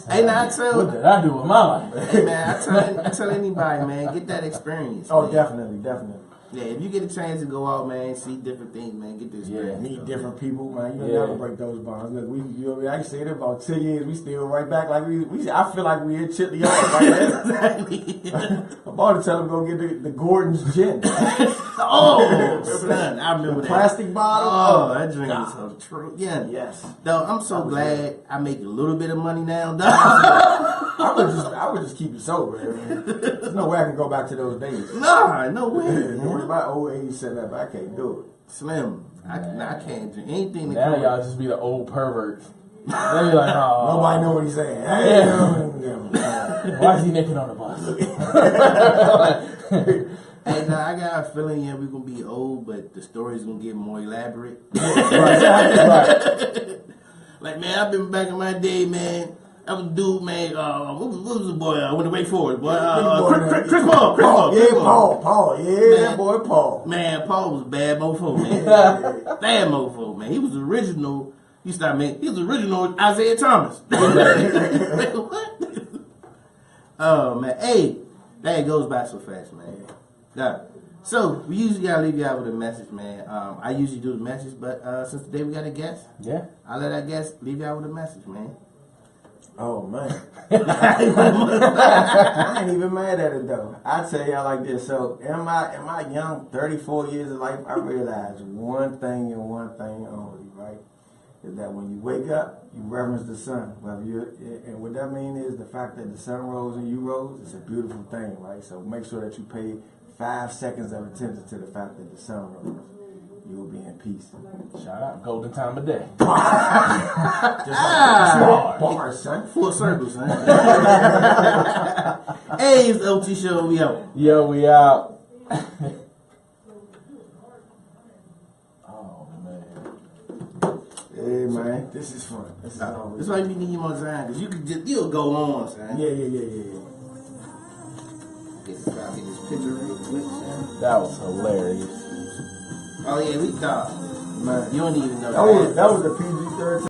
Speaker 1: Hey, now I tell.
Speaker 2: What did I do with my life?
Speaker 1: Hey, man, I tell anybody, man, get that experience.
Speaker 3: Oh,
Speaker 1: man.
Speaker 3: definitely.
Speaker 1: Yeah, if you get a chance to go out, man, see different things, man, get this.
Speaker 2: Yeah.
Speaker 3: Meet different people, man. You
Speaker 2: Yeah.
Speaker 3: never break those bonds. Look, I can say it about 10 years. We still right back like we. I feel like we in Chitley Yard right now.
Speaker 1: Exactly.
Speaker 3: I'm about to tell them go get the Gordon's gin.
Speaker 1: Oh, son, I remember
Speaker 3: The
Speaker 1: that.
Speaker 3: plastic bottle.
Speaker 1: Oh, that drink is so true. Yeah.
Speaker 3: Yes.
Speaker 1: Though I'm so glad I make a little bit of money now, dog.
Speaker 3: I would just keep it sober. Man. There's no way I can go back to those days.
Speaker 1: Nah, no way.
Speaker 3: With my old age set up, I can't do it.
Speaker 1: Slim, I can't drink anything.
Speaker 2: Now y'all just be the old perverts. They be like, oh.
Speaker 3: Nobody know what he's saying.
Speaker 2: Why is he naked on the bus?
Speaker 1: Hey, now I got a feeling, yeah, we're gonna be old, but the story's gonna get more elaborate.
Speaker 2: Right.
Speaker 1: Like, man, I've been back in my day, man. I was a dude, man. What was the boy? Went away forward, boy. Chris Paul.
Speaker 3: Paul. Yeah,
Speaker 1: Man.
Speaker 3: that boy Paul.
Speaker 1: Man, Paul was a bad mofo, man. Bad mofo, man. He was original. He was original Isaiah Thomas. Like, what? Oh man, hey, that goes by so fast, man. Yeah. So we usually gotta leave you out with a message, man. I usually do the message, but since today we got a guest,
Speaker 2: Yeah.
Speaker 1: I'll let our guest leave you out with a message, man.
Speaker 3: Oh man. I ain't even mad at it though. I tell y'all like this. So in my young 34 years of life, I realized one thing and one thing only, right? Is that when you wake up, you reverence the sun. And what that means is the fact that the sun rose and you rose, it's a beautiful thing, right? So make sure that you pay 5 seconds of attention to the fact that the sun rose. You will be in peace.
Speaker 2: Shout out, golden time of day.
Speaker 3: Bars, son.
Speaker 1: Full circle, son. Hey, it's the OT show. We out.
Speaker 2: Yo, we out. Oh man.
Speaker 3: Hey man, this is fun. This is always
Speaker 1: That's why you need more time, because you'll go on, son.
Speaker 3: Yeah.
Speaker 1: Get this picture real quick, son.
Speaker 2: That was hilarious.
Speaker 1: Oh yeah, we thought.
Speaker 3: Man.
Speaker 1: You don't even know
Speaker 3: That was the PG-13.